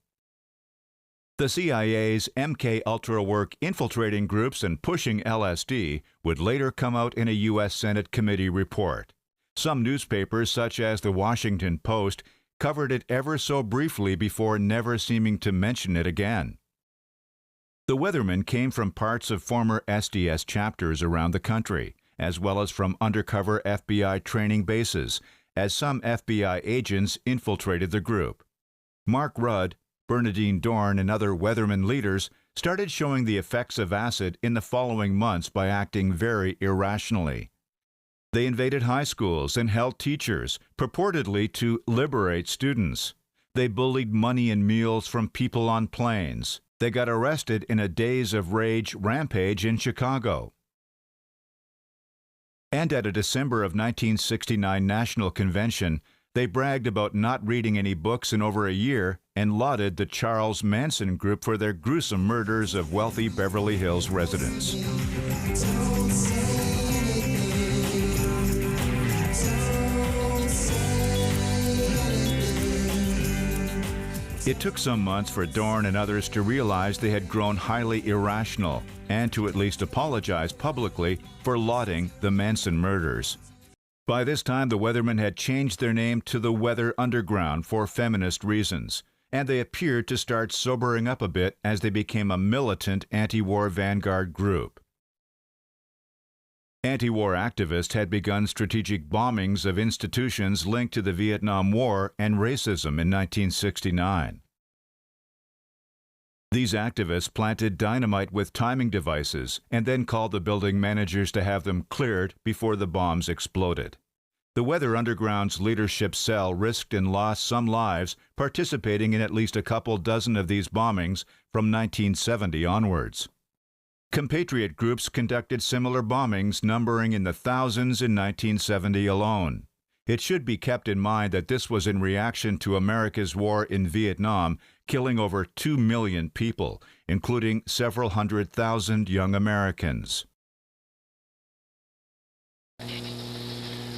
The CIA's MK-Ultra work infiltrating groups and pushing LSD would later come out in a U.S. Senate committee report. Some newspapers, such as the Washington Post, covered it ever so briefly before never seeming to mention it again. The Weathermen came from parts of former SDS chapters around the country, as well as from undercover FBI training bases, as some FBI agents infiltrated the group. Mark Rudd, Bernadine Dorn, and other Weatherman leaders started showing the effects of acid in the following months by acting very irrationally. They invaded high schools and held teachers, purportedly to liberate students. They bullied money and meals from people on planes. They got arrested in a Days of Rage rampage in Chicago. And at a December of 1969 national convention, they bragged about not reading any books in over a year and lauded the Charles Manson group for their gruesome murders of wealthy Beverly Hills residents. It took some months for Dorn and others to realize they had grown highly irrational and to at least apologize publicly for lauding the Manson murders. By this time, the Weathermen had changed their name to the Weather Underground for feminist reasons, and they appeared to start sobering up a bit as they became a militant anti-war vanguard group. Anti-war activists had begun strategic bombings of institutions linked to the Vietnam War and racism in 1969. These activists planted dynamite with timing devices and then called the building managers to have them cleared before the bombs exploded. The Weather Underground's leadership cell risked and lost some lives participating in at least a couple dozen of these bombings from 1970 onwards. Compatriot groups conducted similar bombings, numbering in the thousands in 1970 alone. It should be kept in mind that this was in reaction to America's war in Vietnam, killing over 2 million people, including several 100,000 young Americans.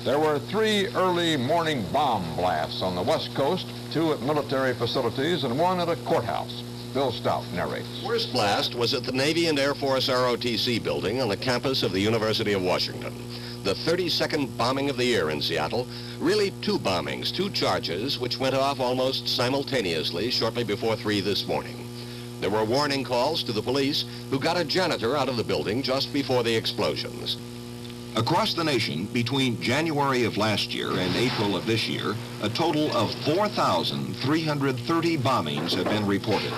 There were 3 early morning bomb blasts on the West Coast, 2 at military facilities and 1 at a courthouse. Bill Stout narrates. The worst blast was at the Navy and Air Force ROTC building on the campus of the University of Washington. The 32nd bombing of the year in Seattle. Really 2 bombings, 2 charges, which went off almost simultaneously shortly before 3 this morning. There were warning calls to the police, who got a janitor out of the building just before the explosions. Across the nation, between January of last year and April of this year, a total of 4,330 bombings have been reported.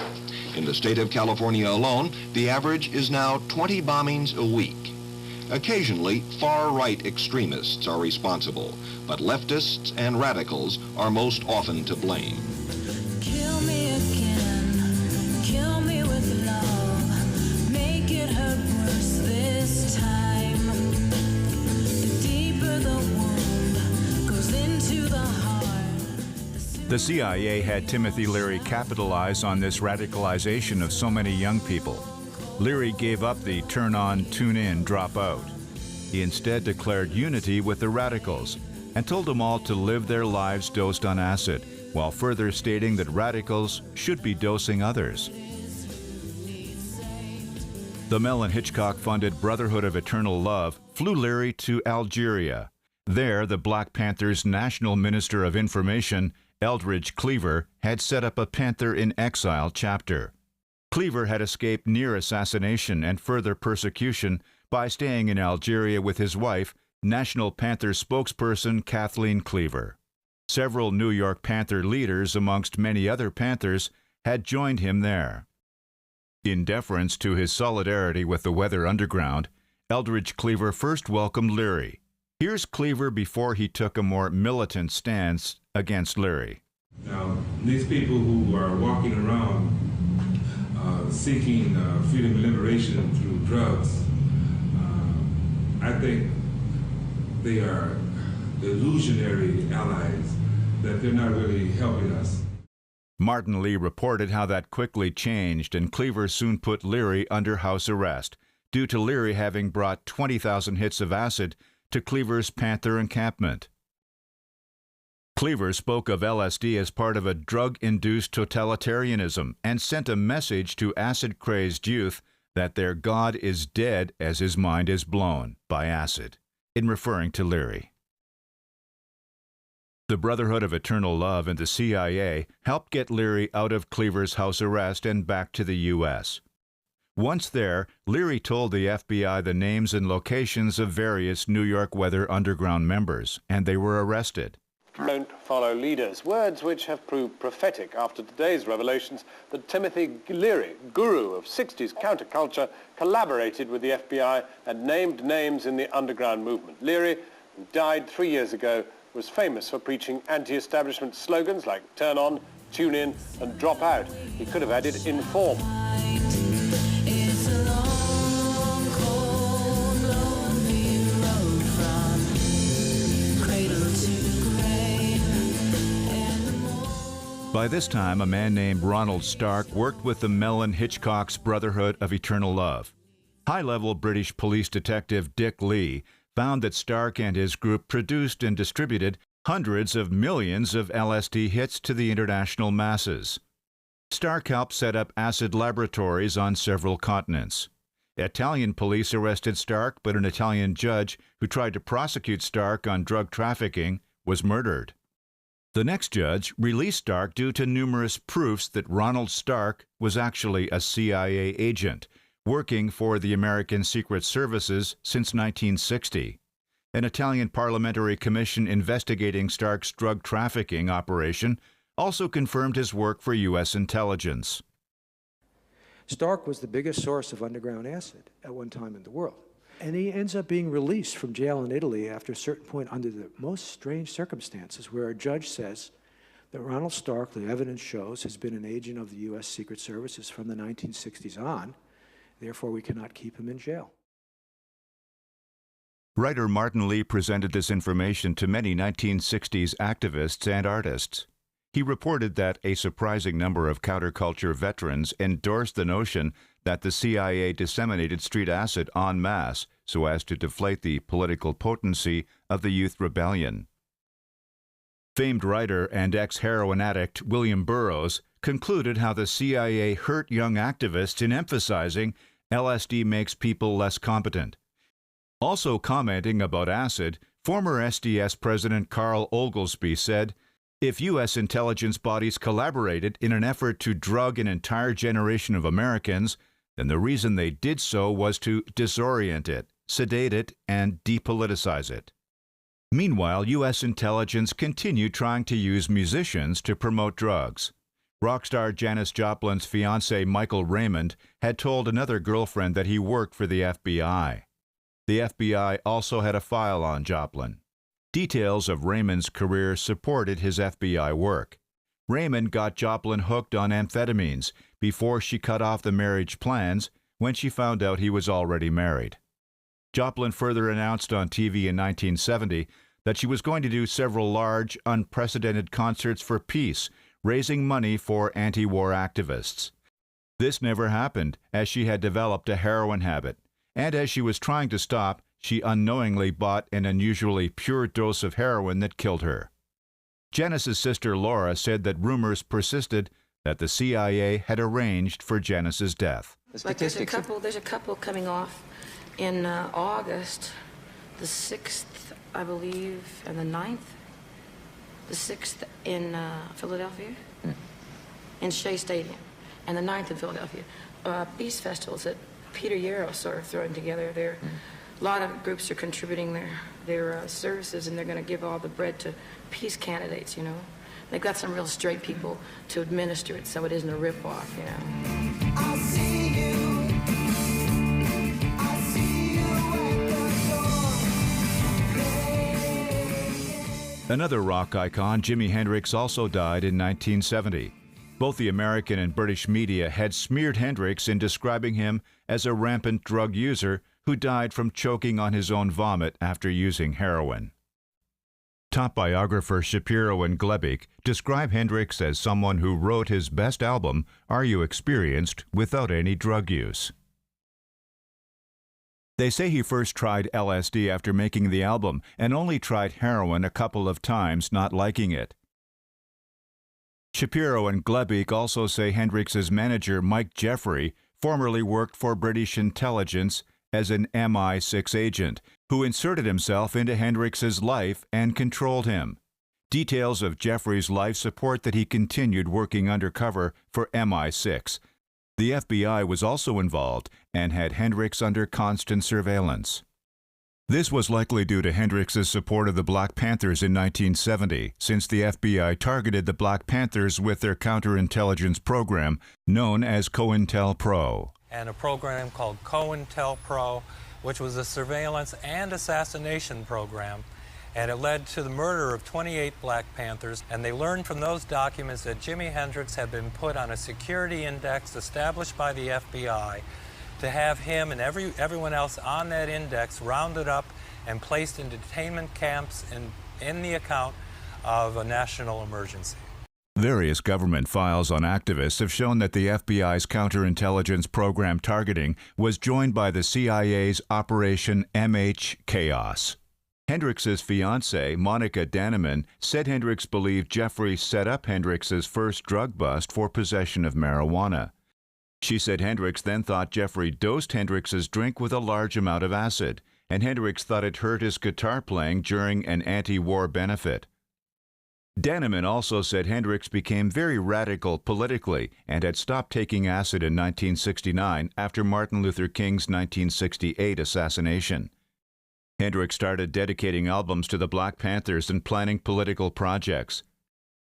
In the state of California alone, the average is now 20 bombings a week. Occasionally, far-right extremists are responsible, but leftists and radicals are most often to blame. Kill me again, kill me with love, make it hurt worse this time. The deeper the wound goes into the heart. The CIA had Timothy Leary capitalize on this radicalization of so many young people. Leary gave up the turn on, tune in, drop out. He instead declared unity with the radicals and told them all to live their lives dosed on acid, while further stating that radicals should be dosing others. The Mellon Hitchcock-funded Brotherhood of Eternal Love flew Leary to Algeria. There, the Black Panthers' National Minister of Information, Eldridge Cleaver, had set up a Panther in Exile chapter. Cleaver had escaped near assassination and further persecution by staying in Algeria with his wife, National Panther spokesperson Kathleen Cleaver. Several New York Panther leaders, amongst many other Panthers, had joined him there. In deference to his solidarity with the Weather Underground, Eldridge Cleaver first welcomed Leary. Here's Cleaver before he took a more militant stance against Leary. Now, these people who are walking around seeking freedom and liberation through drugs, I think they are illusionary allies, that they're not really helping us. Martin Lee reported how that quickly changed, and Cleaver soon put Leary under house arrest, due to Leary having brought 20,000 hits of acid to Cleaver's Panther encampment. Cleaver spoke of LSD as part of a drug-induced totalitarianism and sent a message to acid-crazed youth that their God is dead as his mind is blown by acid, in referring to Leary. The Brotherhood of Eternal Love and the CIA helped get Leary out of Cleaver's house arrest and back to the U.S. Once there, Leary told the FBI the names and locations of various New York Weather Underground members, and they were arrested. Don't follow leaders, words which have proved prophetic after today's revelations that Timothy Leary, guru of 60s counterculture, collaborated with the FBI and named names in the underground movement. Leary, who died 3 years ago, was famous for preaching anti-establishment slogans like turn on, tune in, and drop out. He could have added inform. By this time, a man named Ronald Stark worked with the Mellon Hitchcock's Brotherhood of Eternal Love. High-level British police detective Dick Lee found that Stark and his group produced and distributed hundreds of millions of LSD hits to the international masses. Stark helped set up acid laboratories on several continents. Italian police arrested Stark, but an Italian judge who tried to prosecute Stark on drug trafficking was murdered. The next judge released Stark due to numerous proofs that Ronald Stark was actually a CIA agent, working for the American Secret Services since 1960. An Italian parliamentary commission investigating Stark's drug trafficking operation also confirmed his work for U.S. intelligence. Stark was the biggest source of underground acid at one time in the world. And he ends up being released from jail in Italy after a certain point under the most strange circumstances, where a judge says that Ronald Stark, the evidence shows, has been an agent of the U.S. Secret Services from the 1960s on. Therefore, we cannot keep him in jail. Writer Martin Lee presented this information to many 1960s activists and artists. He reported that a surprising number of counterculture veterans endorsed the notion that the CIA disseminated street acid en masse so as to deflate the political potency of the youth rebellion. Famed writer and ex-heroin addict William Burroughs concluded how the CIA hurt young activists in emphasizing LSD makes people less competent. Also commenting about acid, former SDS President Carl Oglesby said, "If U.S. intelligence bodies collaborated in an effort to drug an entire generation of Americans, then the reason they did so was to disorient it, sedate it, and depoliticize it." Meanwhile, U.S. intelligence continued trying to use musicians to promote drugs. Rock star Janis Joplin's fiancé Michael Raymond had told another girlfriend that he worked for the FBI. The FBI also had a file on Joplin. Details of Raymond's career supported his FBI work. Raymond got Joplin hooked on amphetamines before she cut off the marriage plans when she found out he was already married. Joplin further announced on TV in 1970 that she was going to do several large, unprecedented concerts for peace, raising money for anti-war activists. This never happened, as she had developed a heroin habit, and as she was trying to stop, she unknowingly bought an unusually pure dose of heroin that killed her. Janis's sister Laura said that rumors persisted that the CIA had arranged for Janis's death. Like there's a couple coming off in August, the 6th, I believe, and the 9th. The 6th in Philadelphia, in Shea Stadium, and the 9th in Philadelphia. Peace festivals that Peter Yarrow sort of throwing together. A lot of groups are contributing their services, and they're going to give all the bread to peace candidates, you know. They've got some real straight people to administer it, so it isn't a ripoff, you know. I see you. I see you at the door. Another rock icon, Jimi Hendrix, also died in 1970. Both the American and British media had smeared Hendrix in describing him as a rampant drug user who died from choking on his own vomit after using heroin. Top biographer Shapiro and Glebik describe Hendrix as someone who wrote his best album, Are You Experienced, without any drug use. They say he first tried LSD after making the album and only tried heroin a couple of times, not liking it. Shapiro and Glebik also say Hendrix's manager, Mike Jeffrey, formerly worked for British intelligence as an MI6 agent, who inserted himself into Hendrix's life and controlled him. Details of Jeffrey's life support that he continued working undercover for MI6. The FBI was also involved and had Hendrix under constant surveillance. This was likely due to Hendrix's support of the Black Panthers in 1970, since the FBI targeted the Black Panthers with their counterintelligence program known as COINTELPRO. And a program called COINTELPRO, which was a surveillance and assassination program, and it led to the murder of 28 Black Panthers. And they learned from those documents that Jimi Hendrix had been put on a security index established by the FBI to have him and everyone else on that index rounded up and placed in detainment camps in the account of a national emergency. Various government files on activists have shown that the FBI's counterintelligence program targeting was joined by the CIA's Operation MH Chaos. Hendrix's fiancée, Monica Danneman, said Hendrix believed Jeffrey set up Hendrix's first drug bust for possession of marijuana. She said Hendrix then thought Jeffrey dosed Hendrix's drink with a large amount of acid, and Hendrix thought it hurt his guitar playing during an anti-war benefit. Danneman also said Hendrix became very radical politically and had stopped taking acid in 1969 after Martin Luther King's 1968 assassination. Hendrix started dedicating albums to the Black Panthers and planning political projects.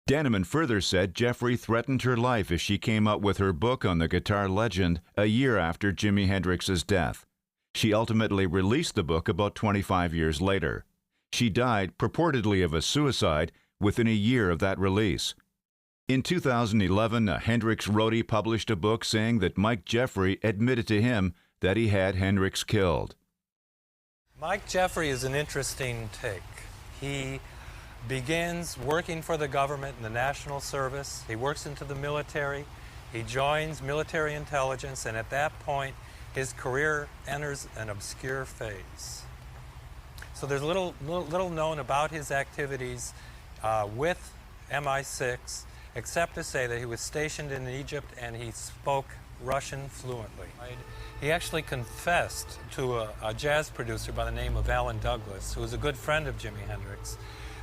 Danneman further said Jeffrey threatened her life if she came out with her book on the guitar legend a year after Jimi Hendrix's death. She ultimately released the book about 25 years later. She died, purportedly of a suicide, within a year of that release. In 2011, a Hendrix roadie published a book saying that Mike Jeffrey admitted to him that he had Hendrix killed. Mike Jeffrey is an interesting take. He begins working for the government in the national service. He works into the military. He joins military intelligence, and at that point, his career enters an obscure phase. So there's little known about his activities with MI6, except to say that he was stationed in Egypt and he spoke Russian fluently. He actually confessed to a jazz producer by the name of Alan Douglas, who was a good friend of Jimi Hendrix,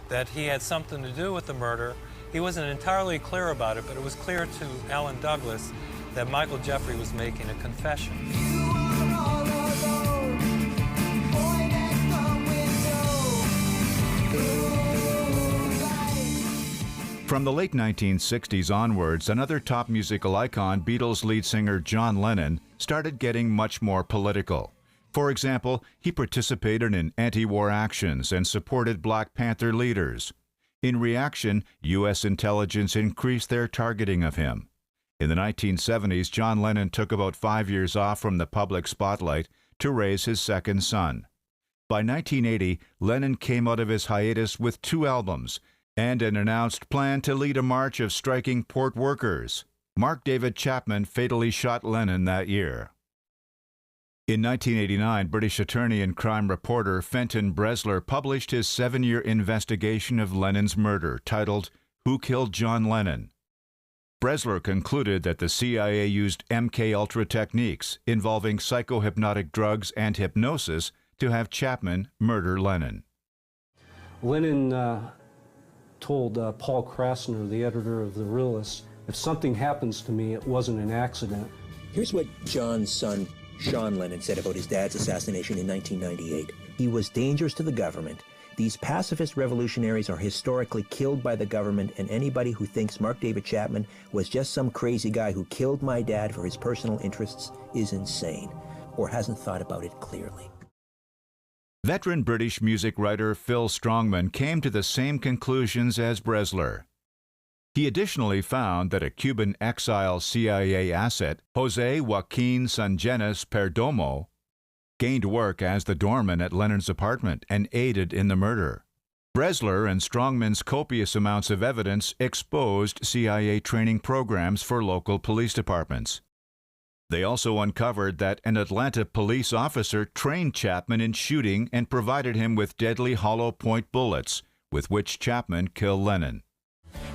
that he had something to do with the murder. He wasn't entirely clear about it, but it was clear to Alan Douglas that Michael Jeffrey was making a confession. From the late 1960s onwards, another top musical icon, Beatles lead singer John Lennon, started getting much more political. For example, he participated in anti-war actions and supported Black Panther leaders. In reaction, U.S. intelligence increased their targeting of him. In the 1970s, John Lennon took about 5 years off from the public spotlight to raise his second son. By 1980, Lennon came out of his hiatus with 2 albums and an announced plan to lead a march of striking port workers. Mark David Chapman fatally shot Lennon that year. In 1989, British attorney and crime reporter Fenton Bresler published his 7-year investigation of Lennon's murder, titled Who Killed John Lennon? Bresler concluded that the CIA used MKUltra techniques involving psychohypnotic drugs and hypnosis to have Chapman murder Lennon. Lennon told Paul Krasner, the editor of The Realist, if something happens to me, it wasn't an accident. Here's what John's son, Sean Lennon, said about his dad's assassination in 1998. He was dangerous to the government. These pacifist revolutionaries are historically killed by the government, and anybody who thinks Mark David Chapman was just some crazy guy who killed my dad for his personal interests is insane, or hasn't thought about it clearly. Veteran British music writer Phil Strongman came to the same conclusions as Bresler. He additionally found that a Cuban exile CIA asset, Jose Joaquin Sangenes Perdomo, gained work as the doorman at Lennon's apartment and aided in the murder. Bresler and Strongman's copious amounts of evidence exposed CIA training programs for local police departments. They also uncovered that an Atlanta police officer trained Chapman in shooting and provided him with deadly hollow-point bullets, with which Chapman killed Lennon.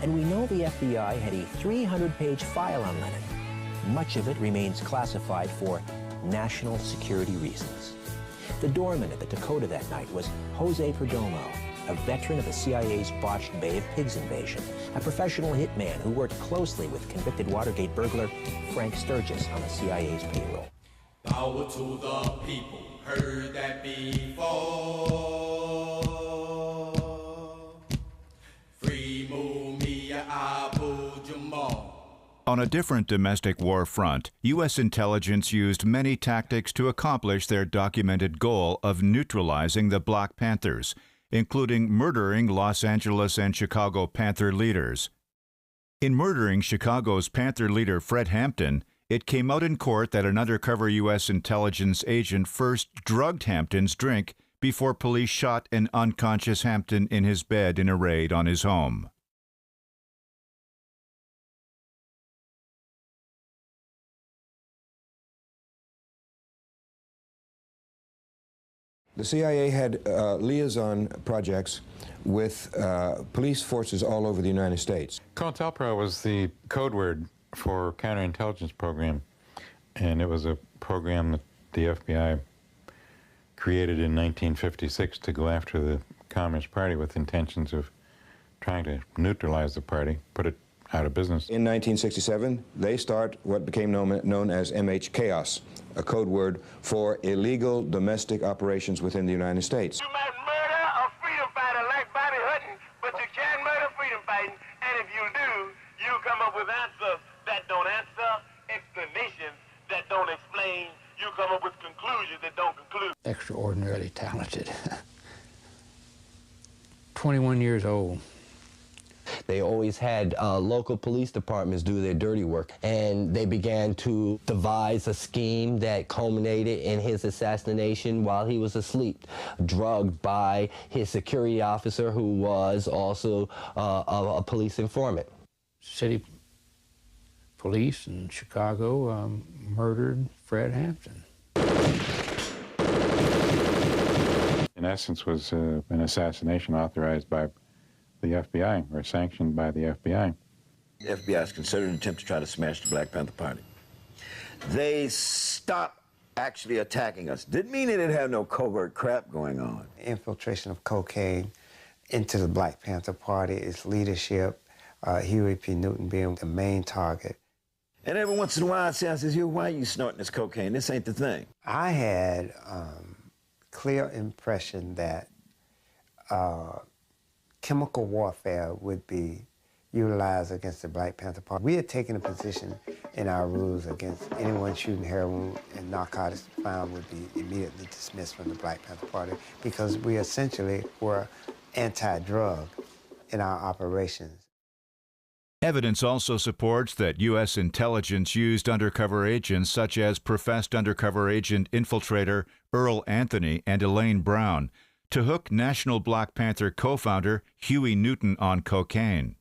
And we know the FBI had a 300-page file on Lennon. Much of it remains classified for national security reasons. The doorman at the Dakota that night was Jose Perdomo, a veteran of the CIA's botched Bay of Pigs invasion, a professional hitman who worked closely with convicted Watergate burglar Frank Sturgis on the CIA's payroll. Power to the people, heard that before. Free Mumia Abu Jamal. On a different domestic war front, U.S. intelligence used many tactics to accomplish their documented goal of neutralizing the Black Panthers, including murdering Los Angeles and Chicago Panther leaders. In murdering Chicago's Panther leader Fred Hampton, it came out in court that an undercover U.S. intelligence agent first drugged Hampton's drink before police shot an unconscious Hampton in his bed in a raid on his home. The CIA had liaison projects with police forces all over the United States. COINTELPRO was the code word for counterintelligence program, and it was a program that the FBI created in 1956 to go after the Communist Party with intentions of trying to neutralize the party, put it out of business. In 1967, they start what became known as MH Chaos, a code word for illegal domestic operations within the United States. You might murder a freedom fighter like Bobby Hutton, but you can't murder freedom fighting, and if you do, you come up with answers that don't answer, explanations that don't explain, you come up with conclusions that don't conclude. Extraordinarily talented. 21 years old. They always had local police departments do their dirty work, and they began to devise a scheme that culminated in his assassination while he was asleep, drugged by his security officer, who was also a police informant. City police in Chicago murdered Fred Hampton. In essence, was an assassination authorized by the FBI, or sanctioned by the FBI. The FBI is considered an attempt to try to smash the Black Panther Party. They stopped actually attacking us. Didn't mean they didn't have no covert crap going on. Infiltration of cocaine into the Black Panther Party, its leadership, Huey P. Newton being the main target. And every once in a while, I says, why are you snorting this cocaine? This ain't the thing. I had clear impression that chemical warfare would be utilized against the Black Panther Party. We had taken a position in our rules against anyone shooting heroin and narcotics found would be immediately dismissed from the Black Panther Party because we essentially were anti-drug in our operations. Evidence also supports that U.S. intelligence used undercover agents such as professed undercover agent infiltrator Earl Anthony and Elaine Brown to hook National Black Panther co-founder Huey Newton on cocaine.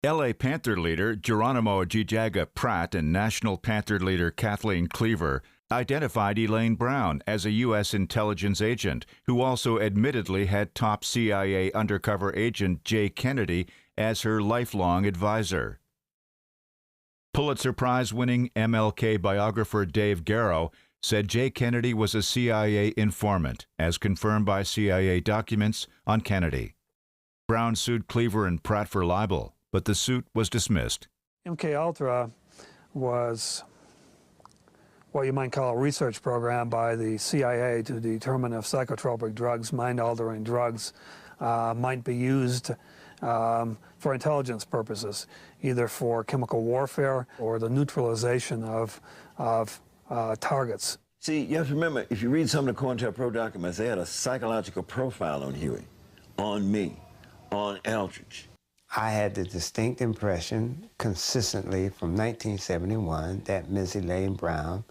L.A. Panther leader Geronimo Jijaga Pratt and National Panther leader Kathleen Cleaver identified Elaine Brown as a U.S. intelligence agent who also admittedly had top CIA undercover agent Jay Kennedy as her lifelong advisor. Pulitzer Prize-winning MLK biographer Dave Garrow said Jay Kennedy was a CIA informant, as confirmed by CIA documents on Kennedy. Brown sued Cleaver and Pratt for libel, but the suit was dismissed. MKUltra was what you might call a research program by the CIA to determine if psychotropic drugs, mind-altering drugs, might be used for intelligence purposes, either for chemical warfare or the neutralization of targets. See, you have to remember, if you read some of the COINTELPRO documents, they had a psychological profile on Huey, on me, on Eldridge. I had the distinct impression consistently from 1971 that Ms. Elaine Brown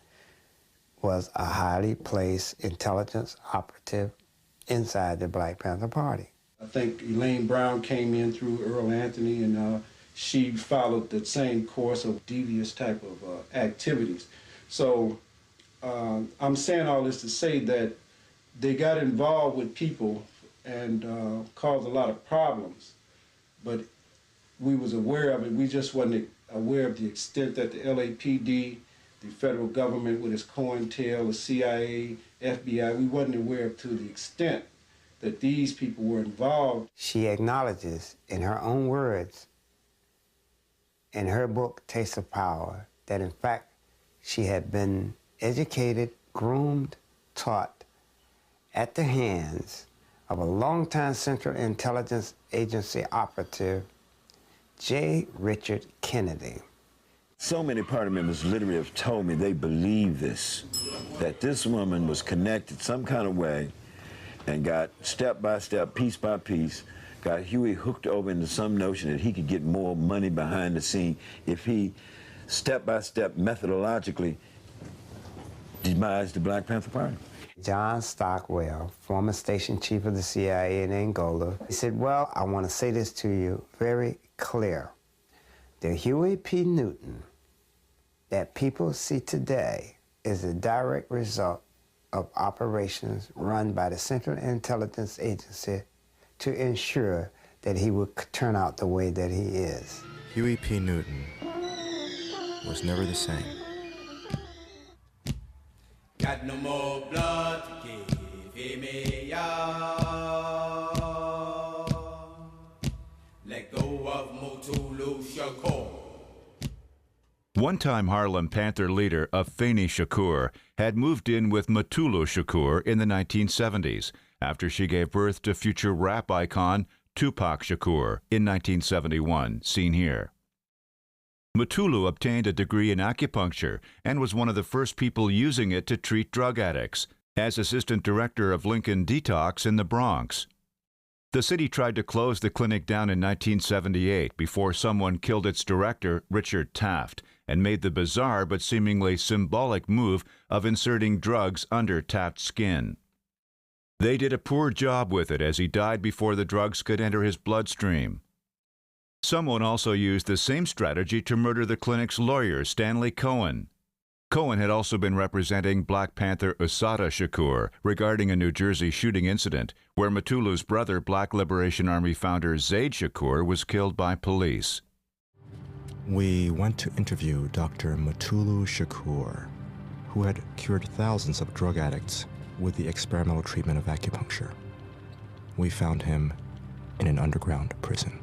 was a highly placed intelligence operative inside the Black Panther Party. I think Elaine Brown came in through Earl Anthony, and she followed the same course of devious type of activities. So I'm saying all this to say that they got involved with people and caused a lot of problems, but we was aware of it. We just wasn't aware of the extent that the LAPD, the federal government with its COINTEL, the CIA, FBI, we wasn't aware to the extent that these people were involved. She acknowledges in her own words in her book, Taste of Power, that in fact she had been educated, groomed, taught at the hands of a longtime Central Intelligence Agency operative, J. Richard Kennedy. So many party members literally have told me they believe this, that this woman was connected some kind of way and got step by step, piece by piece, got Huey hooked over into some notion that he could get more money behind the scene if he step by step methodologically demised the Black Panther Party. John Stockwell, former station chief of the CIA in Angola, he said, well, I want to say this to you very clear. The Huey P. Newton that people see today is a direct result of operations run by the Central Intelligence Agency to ensure that he would turn out the way that he is. Huey P. Newton was never the same. Got no more blood to give me, y'all. Let go of Mutulu Shakur. One-time Harlem Panther leader Afeni Shakur had moved in with Mutulu Shakur in the 1970s after she gave birth to future rap icon Tupac Shakur in 1971, seen here. Mutulu obtained a degree in acupuncture and was one of the first people using it to treat drug addicts, as assistant director of Lincoln Detox in the Bronx. The city tried to close the clinic down in 1978 before someone killed its director, Richard Taft, and made the bizarre but seemingly symbolic move of inserting drugs under Taft's skin. They did a poor job with it as he died before the drugs could enter his bloodstream. Someone also used the same strategy to murder the clinic's lawyer, Stanley Cohen. Cohen had also been representing Black Panther Assata Shakur regarding a New Jersey shooting incident where Mutulu's brother, Black Liberation Army founder Zaid Shakur, was killed by police. We went to interview Dr. Mutulu Shakur, who had cured thousands of drug addicts with the experimental treatment of acupuncture. We found him in an underground prison.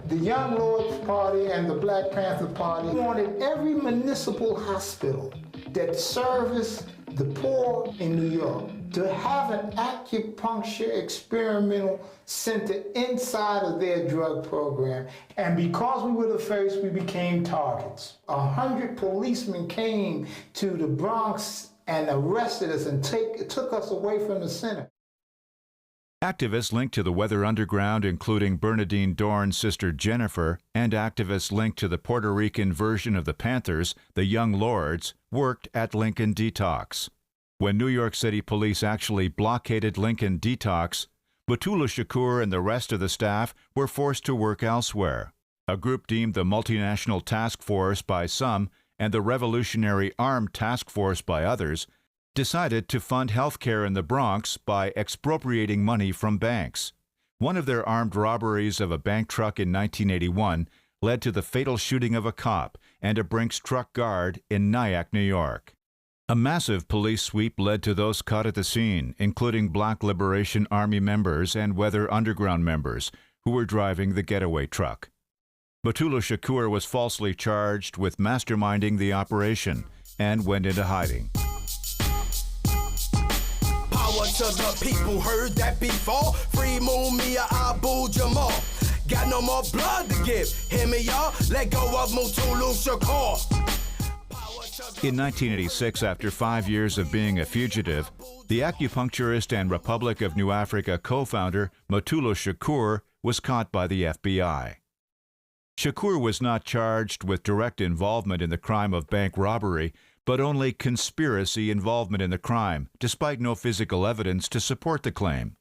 The Young Lords Party and the Black Panther Party wanted every municipal hospital that serviced the poor in New York to have an acupuncture experimental center inside of their drug program. And because we were the first, we became targets. 100 policemen came to the Bronx and arrested us and took us away from the center. Activists linked to the Weather Underground, including Bernadine Dorn's sister Jennifer, and activists linked to the Puerto Rican version of the Panthers, the Young Lords, worked at Lincoln Detox. When New York City police actually blockaded Lincoln Detox, Mutulu Shakur and the rest of the staff were forced to work elsewhere. A group deemed the Multinational Task Force by some and the Revolutionary Armed Task Force by others decided to fund health care in the Bronx by expropriating money from banks. One of their armed robberies of a bank truck in 1981 led to the fatal shooting of a cop and a Brinks truck guard in Nyack, New York. A massive police sweep led to those caught at the scene, including Black Liberation Army members and Weather Underground members who were driving the getaway truck. Mutulu Shakur was falsely charged with masterminding the operation and went into hiding. To the people heard that before. Free Mumia Abu Jamal. Got no more blood to give. Hear me, y'all? Let go of Mutulu Shakur. In 1986, after 5 years of being a fugitive, the acupuncturist and Republic of New Africa co-founder Mutulu Shakur was caught by the FBI. Shakur was not charged with direct involvement in the crime of bank robbery, but only conspiracy involvement in the crime, despite no physical evidence to support the claim.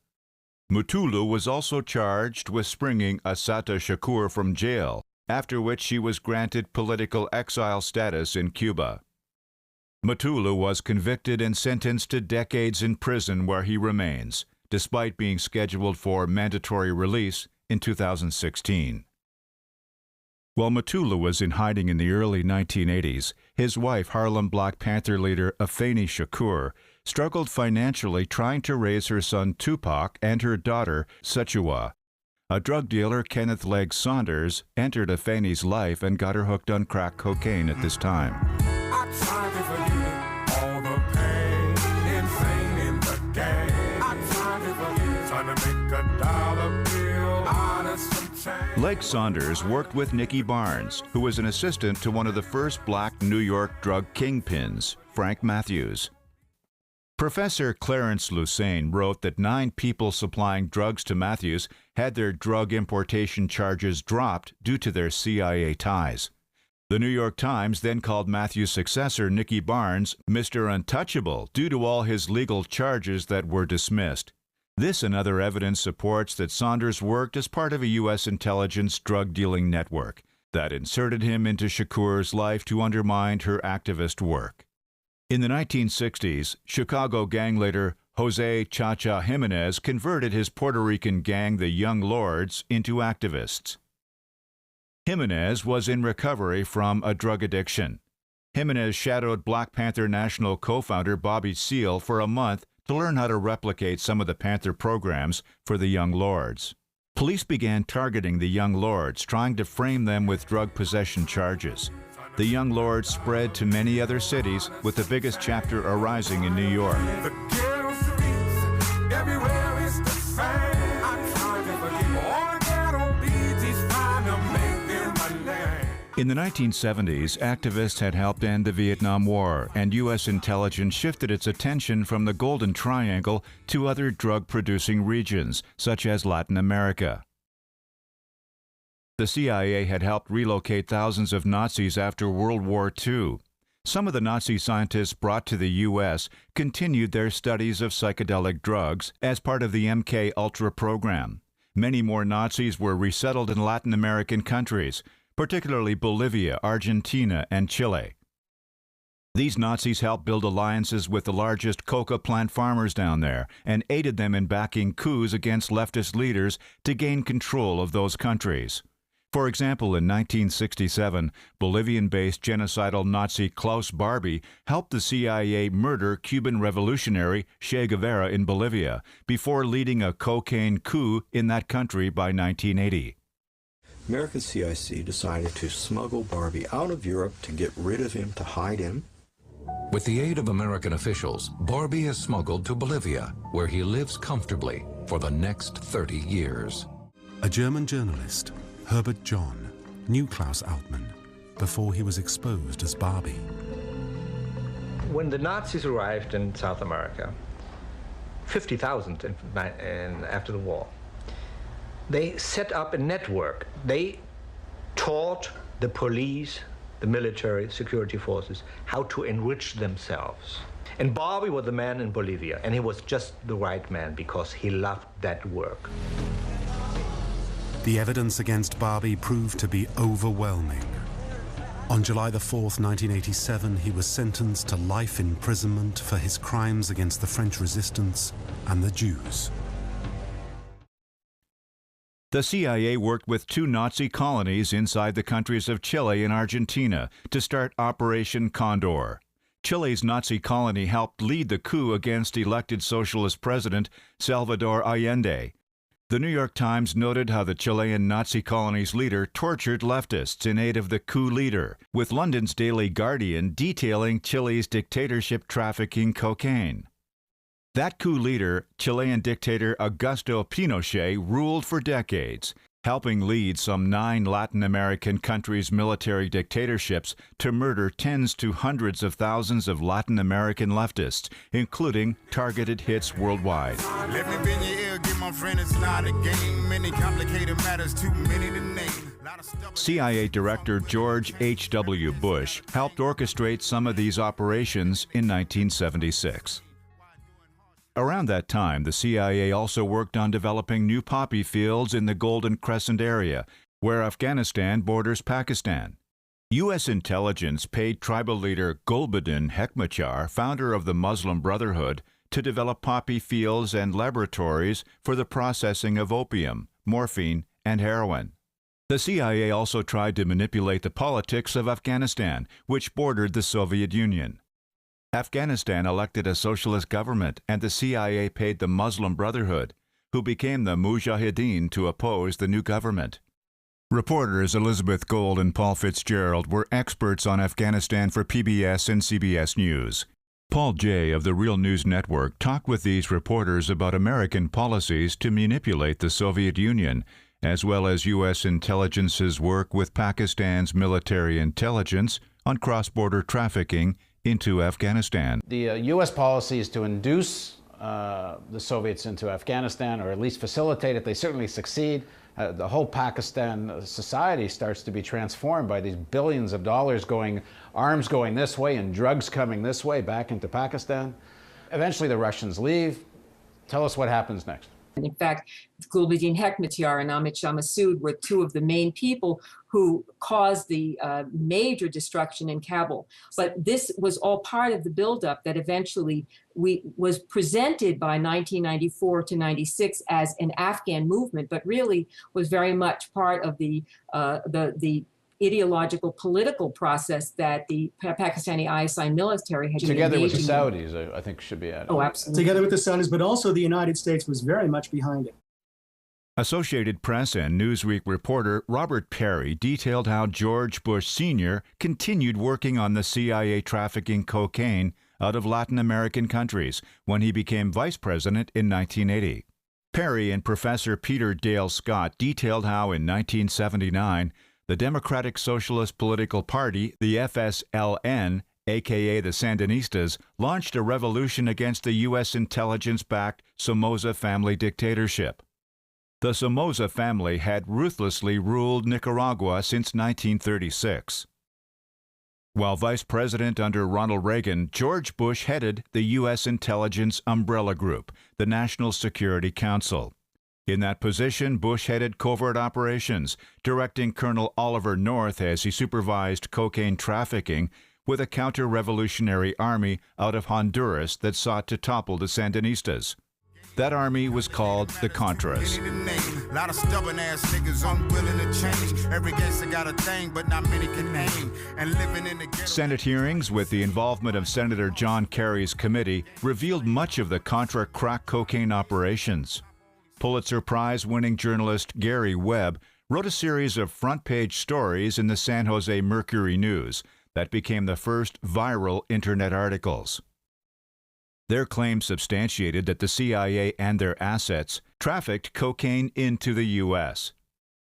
Mutulu was also charged with springing Assata Shakur from jail, after which she was granted political exile status in Cuba. Mutulu was convicted and sentenced to decades in prison where he remains, despite being scheduled for mandatory release in 2016. While Mutulu was in hiding in the early 1980s, his wife, Harlem Black Panther leader Afeni Shakur, struggled financially trying to raise her son Tupac and her daughter Sechua. A drug dealer, Kenneth Legg Saunders, entered Afeni's life and got her hooked on crack cocaine at this time. I tried to forget all the pain, insane in the game. I tried to forget, trying to make a dollar bill out of some change. Legg Saunders worked with Nicky Barnes, who was an assistant to one of the first black New York drug kingpins, Frank Matthews. Professor Clarence Lusane wrote that 9 people supplying drugs to Matthews had their drug importation charges dropped due to their CIA ties. The New York Times then called Matthews' successor, Nicky Barnes, Mr. Untouchable due to all his legal charges that were dismissed. This and other evidence supports that Saunders worked as part of a U.S. intelligence drug-dealing network that inserted him into Shakur's life to undermine her activist work. In the 1960s, Chicago gang leader Jose Cha-Cha Jimenez converted his Puerto Rican gang, the Young Lords, into activists. Jimenez was in recovery from a drug addiction. Jimenez shadowed Black Panther National co-founder Bobby Seale for a month to learn how to replicate some of the Panther programs for the Young Lords. Police began targeting the Young Lords, trying to frame them with drug possession charges. The Young Lords spread to many other cities, with the biggest chapter arising in New York. The ghetto streets, everywhere is the same. I tried to forget all the ghetto BGs trying to make them a name. In the 1970s, activists had helped end the Vietnam War, and U.S. intelligence shifted its attention from the Golden Triangle to other drug-producing regions, such as Latin America. The CIA had helped relocate thousands of Nazis after World War II. Some of the Nazi scientists brought to the U.S. continued their studies of psychedelic drugs as part of the MK Ultra program. Many more Nazis were resettled in Latin American countries, particularly Bolivia, Argentina, and Chile. These Nazis helped build alliances with the largest coca plant farmers down there and aided them in backing coups against leftist leaders to gain control of those countries. For example, in 1967, Bolivian-based genocidal Nazi Klaus Barbie helped the CIA murder Cuban revolutionary Che Guevara in Bolivia before leading a cocaine coup in that country by 1980. American CIC decided to smuggle Barbie out of Europe to get rid of him, to hide him. With the aid of American officials, Barbie is smuggled to Bolivia, where he lives comfortably for the next 30 years. A German journalist, Herbert John, knew Klaus Altmann before he was exposed as Barbie. When the Nazis arrived in South America, 50,000 after the war, they set up a network. They taught the police, the military, security forces, how to enrich themselves. And Barbie was the man in Bolivia, and he was just the right man because he loved that work. The evidence against Barbie proved to be overwhelming. On July the 4th, 1987, he was sentenced to life imprisonment for his crimes against the French resistance and the Jews. The CIA worked with 2 Nazi colonies inside the countries of Chile and Argentina to start Operation Condor. Chile's Nazi colony helped lead the coup against elected socialist president Salvador Allende. The New York Times noted how the Chilean Nazi colony's leader tortured leftists in aid of the coup leader, with London's Daily Guardian detailing Chile's dictatorship trafficking cocaine. That coup leader, Chilean dictator Augusto Pinochet, ruled for decades, helping lead some 9 Latin American countries' military dictatorships to murder tens to hundreds of thousands of Latin American leftists, including targeted hits worldwide. Let me bend your ear, get my friend, it's not a game. Many complicated matters, too many to name. CIA Director George H.W. Bush helped orchestrate some of these operations in 1976. Around that time, the CIA also worked on developing new poppy fields in the Golden Crescent area, where Afghanistan borders Pakistan. U.S. intelligence paid tribal leader Gulbuddin Hekmatyar, founder of the Muslim Brotherhood, to develop poppy fields and laboratories for the processing of opium, morphine, and heroin. The CIA also tried to manipulate the politics of Afghanistan, which bordered the Soviet Union. Afghanistan elected a socialist government, and the CIA paid the Muslim Brotherhood, who became the Mujahideen, to oppose the new government. Reporters Elizabeth Gold and Paul Fitzgerald were experts on Afghanistan for PBS and CBS News. Paul Jay of the Real News Network talked with these reporters about American policies to manipulate the Soviet Union, as well as U.S. intelligence's work with Pakistan's military intelligence on cross-border trafficking into Afghanistan. The U.S. policy is to induce the Soviets into Afghanistan, or at least facilitate it. They certainly succeed. The whole Pakistan society starts to be transformed by these billions of dollars going, arms going this way and drugs coming this way back into Pakistan. Eventually the Russians leave. Tell us what happens next. In fact, Gulbuddin Hekmatyar and Amit Shah Massoud were two of the main people who caused the major destruction in Kabul. But this was all part of the buildup that eventually was presented by 1994 to 96 as an Afghan movement, but really was very much part of the ideological political process that the Pakistani ISI military had together with the Saudis, I think should be added. Oh, absolutely. Together with the Saudis, but also the United States was very much behind it. Associated Press and Newsweek reporter Robert Perry detailed how George Bush Sr. continued working on the CIA trafficking cocaine out of Latin American countries when he became vice president in 1980. Perry and Professor Peter Dale Scott detailed how in 1979, the Democratic Socialist Political Party, the FSLN, aka the Sandinistas, launched a revolution against the U.S. intelligence-backed Somoza family dictatorship. The Somoza family had ruthlessly ruled Nicaragua since 1936. While vice president under Ronald Reagan, George Bush headed the U.S. intelligence umbrella group, the National Security Council. In that position, Bush headed covert operations, directing Colonel Oliver North as he supervised cocaine trafficking with a counter-revolutionary army out of Honduras that sought to topple the Sandinistas. That army was called the Contras. A lot of stubborn-ass niggas unwilling to change. Every gangster got a thing, but not many can name. And living in the ghetto. Senate hearings with the involvement of Senator John Kerry's committee revealed much of the Contra crack cocaine operations. Pulitzer Prize-winning journalist Gary Webb wrote a series of front-page stories in the San Jose Mercury News that became the first viral Internet articles. Their claims substantiated that the CIA and their assets trafficked cocaine into the U.S.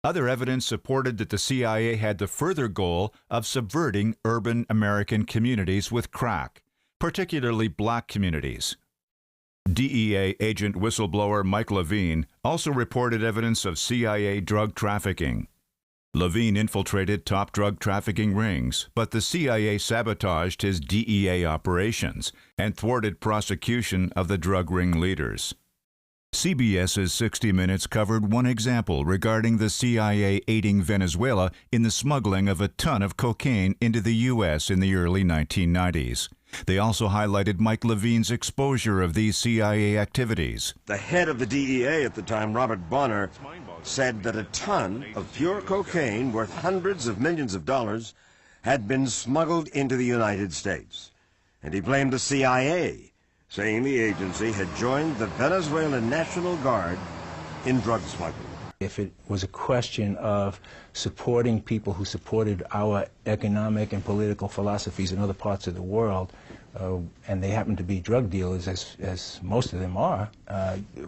Other evidence supported that the CIA had the further goal of subverting urban American communities with crack, particularly black communities. DEA agent whistleblower Mike Levine also reported evidence of CIA drug trafficking. Levine infiltrated top drug trafficking rings, but the CIA sabotaged his DEA operations and thwarted prosecution of the drug ring leaders. CBS's 60 Minutes covered one example regarding the CIA aiding Venezuela in the smuggling of a ton of cocaine into the U.S. in the early 1990s. They also highlighted Mike Levine's exposure of these CIA activities. The head of the DEA at the time, Robert Bonner, said that a ton of pure cocaine worth hundreds of millions of dollars had been smuggled into the United States. And he blamed the CIA, saying the agency had joined the Venezuelan National Guard in drug smuggling. If it was a question of supporting people who supported our economic and political philosophies in other parts of the world, and they happen to be drug dealers, as most of them are,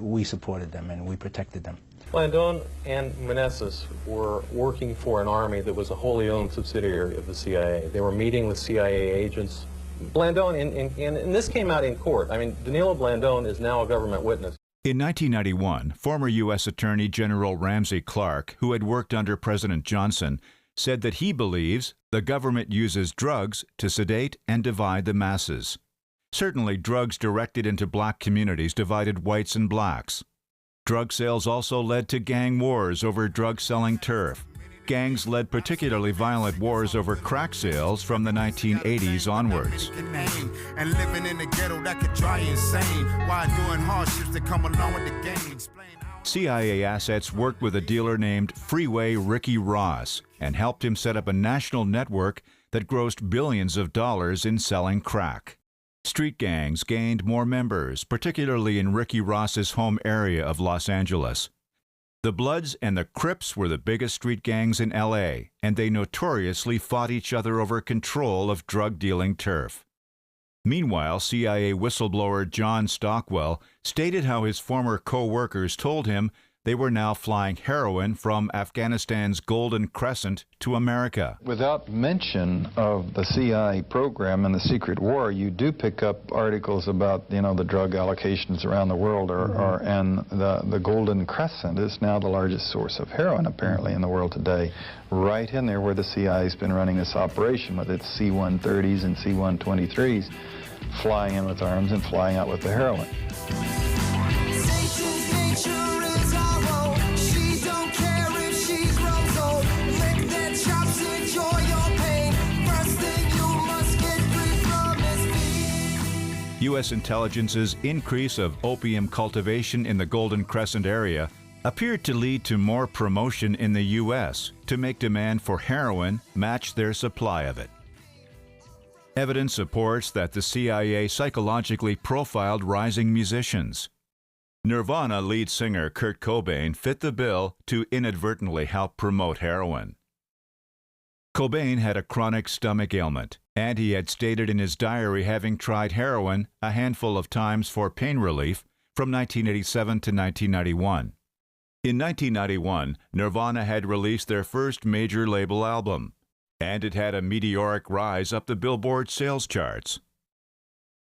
we supported them and we protected them. Blandon and Meneses were working for an army that was a wholly owned subsidiary of the CIA. They were meeting with CIA agents. Blandon, and this came out in court. I mean, Danilo Blandon is now a government witness. In 1991, former U.S. Attorney General Ramsey Clark, who had worked under President Johnson, said that he believes the government uses drugs to sedate and divide the masses. Certainly, drugs directed into black communities divided whites and blacks. Drug sales also led to gang wars over drug-selling turf. Gangs led particularly violent wars over crack sales from the 1980s onwards. And living in the ghetto that could drive you insane while doing hardships that come along with the game. CIA assets worked with a dealer named Freeway Ricky Ross and helped him set up a national network that grossed billions of dollars in selling crack. Street gangs gained more members, particularly in Ricky Ross's home area of Los Angeles. The Bloods and the Crips were the biggest street gangs in L.A., and they notoriously fought each other over control of drug-dealing turf. Meanwhile, CIA whistleblower John Stockwell stated how his former co-workers told him they were now flying heroin from Afghanistan's Golden Crescent to America. Without mention of the CIA program and the secret war, you do pick up articles about, the drug allocations around the world, and the Golden Crescent is now the largest source of heroin, apparently, in the world today, right in there where the CIA's been running this operation with its C-130s and C-123s, flying in with arms and flying out with the heroin. U.S. intelligence's increase of opium cultivation in the Golden Crescent area appeared to lead to more promotion in the U.S. to make demand for heroin match their supply of it. Evidence supports that the CIA psychologically profiled rising musicians. Nirvana lead singer Kurt Cobain fit the bill to inadvertently help promote heroin. Cobain had a chronic stomach ailment, and he had stated in his diary having tried heroin a handful of times for pain relief from 1987 to 1991. In 1991, Nirvana had released their first major label album, and it had a meteoric rise up the Billboard sales charts.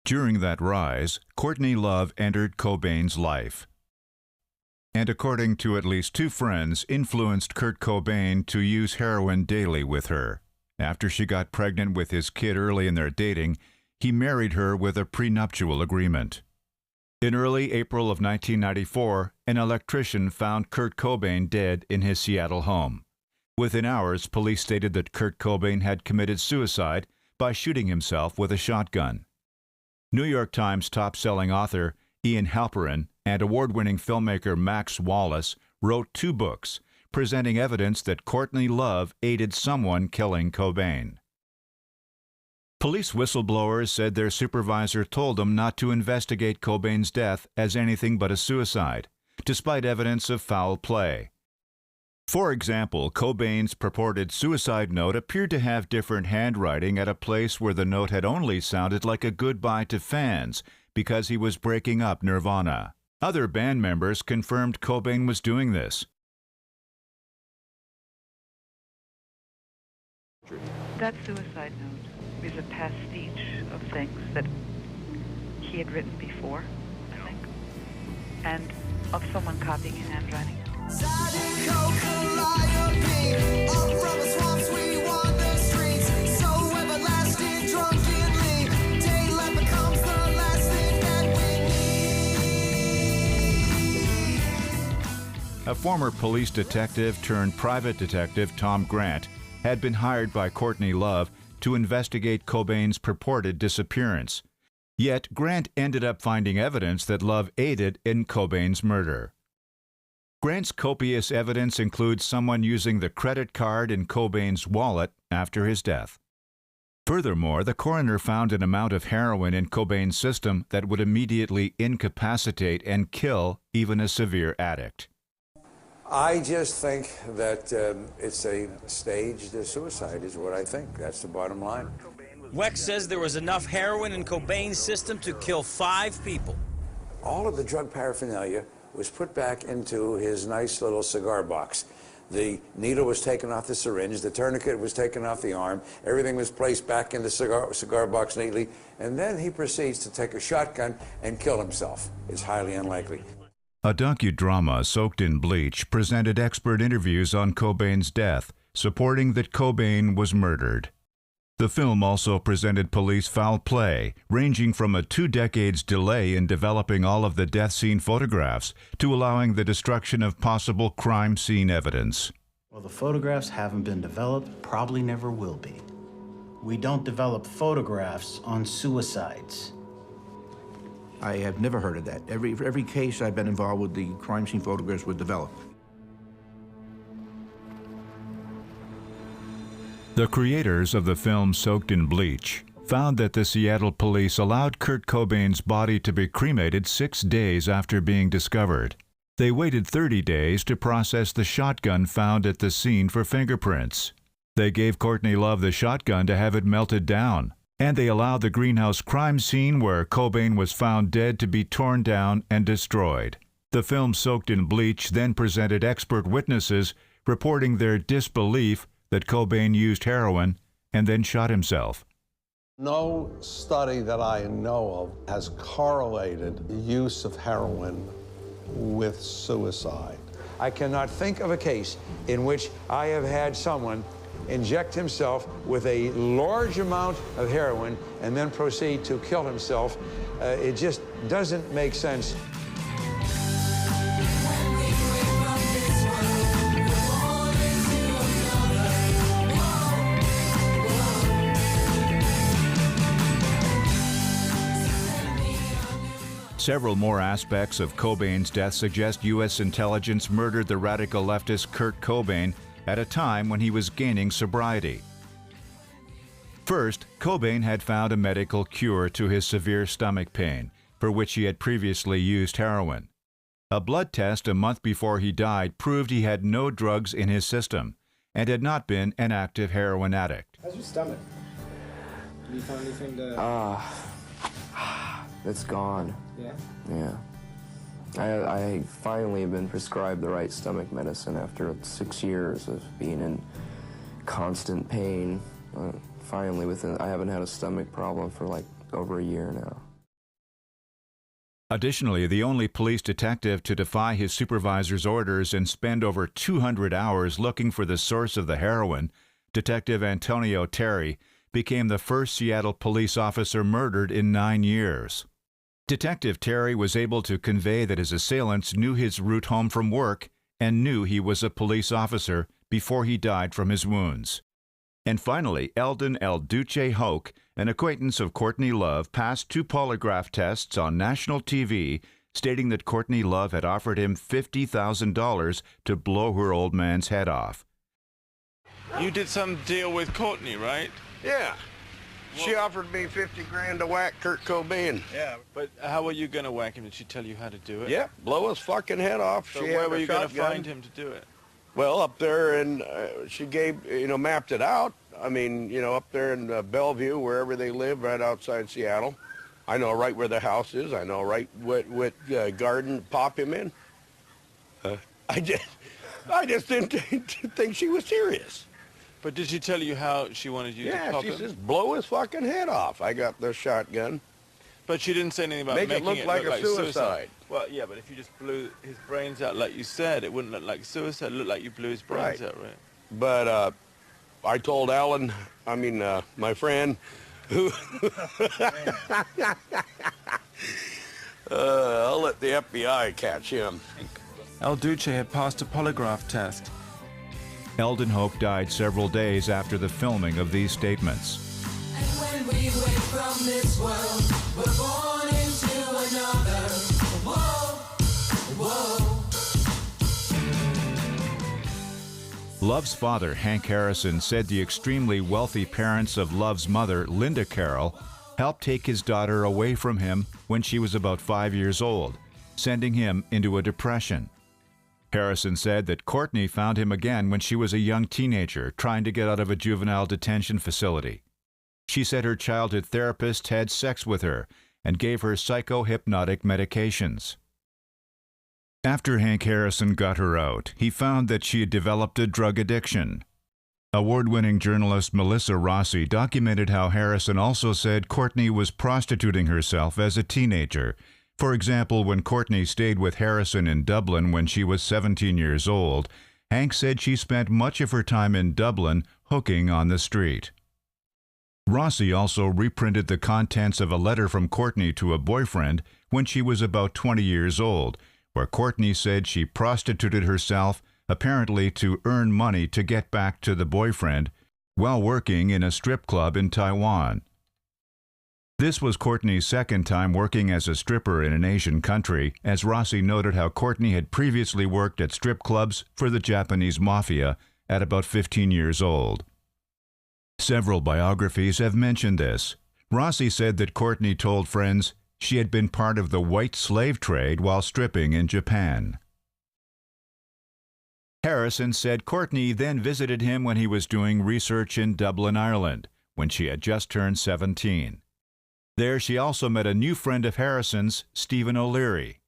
During that rise, Courtney Love entered Cobain's life, and according to at least two friends, influenced Kurt Cobain to use heroin daily with her. After she got pregnant with his kid early in their dating, he married her with a prenuptial agreement. In early April of 1994, an electrician found Kurt Cobain dead in his Seattle home. Within hours, police stated that Kurt Cobain had committed suicide by shooting himself with a shotgun. New York Times top-selling author Ian Halperin and award-winning filmmaker Max Wallace wrote two books presenting evidence that Courtney Love aided someone killing Cobain. Police whistleblowers said their supervisor told them not to investigate Cobain's death as anything but a suicide, despite evidence of foul play. For example, Cobain's purported suicide note appeared to have different handwriting at a place where the note had only sounded like a goodbye to fans because he was breaking up Nirvana. Other band members confirmed Cobain was doing this. That suicide note is a pastiche of things that he had written before, I think, and of someone copying his handwriting. A former police detective turned private detective, Tom Grant, had been hired by Courtney Love to investigate Cobain's purported disappearance. Yet Grant ended up finding evidence that Love aided in Cobain's murder. Grant's copious evidence includes someone using the credit card in Cobain's wallet after his death. Furthermore, the coroner found an amount of heroin in Cobain's system that would immediately incapacitate and kill even a severe addict. I just think that it's a staged suicide is what I think. That's the bottom line. Weck says there was enough heroin in Cobain's system to kill 5 people. All of the drug paraphernalia was put back into his nice little cigar box. The needle was taken off the syringe, the tourniquet was taken off the arm, everything was placed back in the cigar box neatly, and then he proceeds to take a shotgun and kill himself. It's highly unlikely. A docudrama soaked in bleach presented expert interviews on Cobain's death, supporting that Cobain was murdered. The film also presented police foul play, ranging from a 2 decades delay in developing all of the death scene photographs to allowing the destruction of possible crime scene evidence. Well, the photographs haven't been developed, probably never will be. We don't develop photographs on suicides. I have never heard of that. Every case I've been involved with, the crime scene photographs were developed. The creators of the film Soaked in Bleach found that the Seattle police allowed Kurt Cobain's body to be cremated 6 days after being discovered. They waited 30 days to process the shotgun found at the scene for fingerprints. They gave Courtney Love the shotgun to have it melted down, and they allowed the greenhouse crime scene where Cobain was found dead to be torn down and destroyed. The film, soaked in bleach, then presented expert witnesses reporting their disbelief that Cobain used heroin and then shot himself. No study that I know of has correlated the use of heroin with suicide. I cannot think of a case in which I have had someone inject himself with a large amount of heroin and then proceed to kill himself. It just doesn't make sense. Several more aspects of Cobain's death suggest U.S. intelligence murdered the radical leftist Kurt Cobain at a time when he was gaining sobriety. First, Cobain had found a medical cure to his severe stomach pain, for which he had previously used heroin. A blood test a month before he died proved he had no drugs in his system and had not been an active heroin addict. How's your stomach? Did you find anything to... It's gone. Yeah? Yeah. I finally have been prescribed the right stomach medicine after 6 years of being in constant pain. Finally, I haven't had a stomach problem for like over a year now. Additionally, the only police detective to defy his supervisor's orders and spend over 200 hours looking for the source of the heroin, Detective Antonio Terry, became the first Seattle police officer murdered in 9 years. Detective Terry was able to convey that his assailants knew his route home from work and knew he was a police officer before he died from his wounds. And finally, Eldon El Duce Hoke, an acquaintance of Courtney Love, passed 2 polygraph tests on national TV, stating that Courtney Love had offered him $50,000 to blow her old man's head off. You did some deal with Courtney, right? Yeah. She offered me 50 grand to whack Kurt Cobain. Yeah. But how were you going to whack him? Did she tell you how to do it? Yeah, blow his fucking head off. So where were you going to find him to do it? Well, up there, and she gave, mapped it out. I mean, up there in Bellevue, wherever they live, right outside Seattle. I know right where the house is. I know right what garden to pop him in. I just didn't think she was serious. But did she tell you how she wanted you to pop him? Yeah, she says, blow his fucking head off. I got the shotgun. But she didn't say anything about making it look like a suicide. Well, yeah, but if you just blew his brains out like you said, it wouldn't look like suicide. It looked like you blew his brains out, right? But I told Alan, my friend, who... I'll let the FBI catch him. El Duce had passed a polygraph test. Eldon Hoke died several days after the filming of these statements. And when we wake from this world, we're born into another. Whoa, whoa. Love's father, Hank Harrison, said the extremely wealthy parents of Love's mother, Linda Carroll, helped take his daughter away from him when she was about 5 years old, sending him into a depression. Harrison said that Courtney found him again when she was a young teenager trying to get out of a juvenile detention facility. She said her childhood therapist had sex with her and gave her psychohypnotic medications. After Hank Harrison got her out, he found that she had developed a drug addiction. Award-winning journalist Melissa Rossi documented how Harrison also said Courtney was prostituting herself as a teenager. For example, when Courtney stayed with Harrison in Dublin when she was 17 years old, Hank said she spent much of her time in Dublin hooking on the street. Rossi also reprinted the contents of a letter from Courtney to a boyfriend when she was about 20 years old, where Courtney said she prostituted herself, apparently to earn money to get back to the boyfriend, while working in a strip club in Taiwan. This was Courtney's second time working as a stripper in an Asian country, as Rossi noted how Courtney had previously worked at strip clubs for the Japanese mafia at about 15 years old. Several biographies have mentioned this. Rossi said that Courtney told friends she had been part of the white slave trade while stripping in Japan. Harrison said Courtney then visited him when he was doing research in Dublin, Ireland, when she had just turned 17. There she also met a new friend of Harrison's, Stephen O'Leary.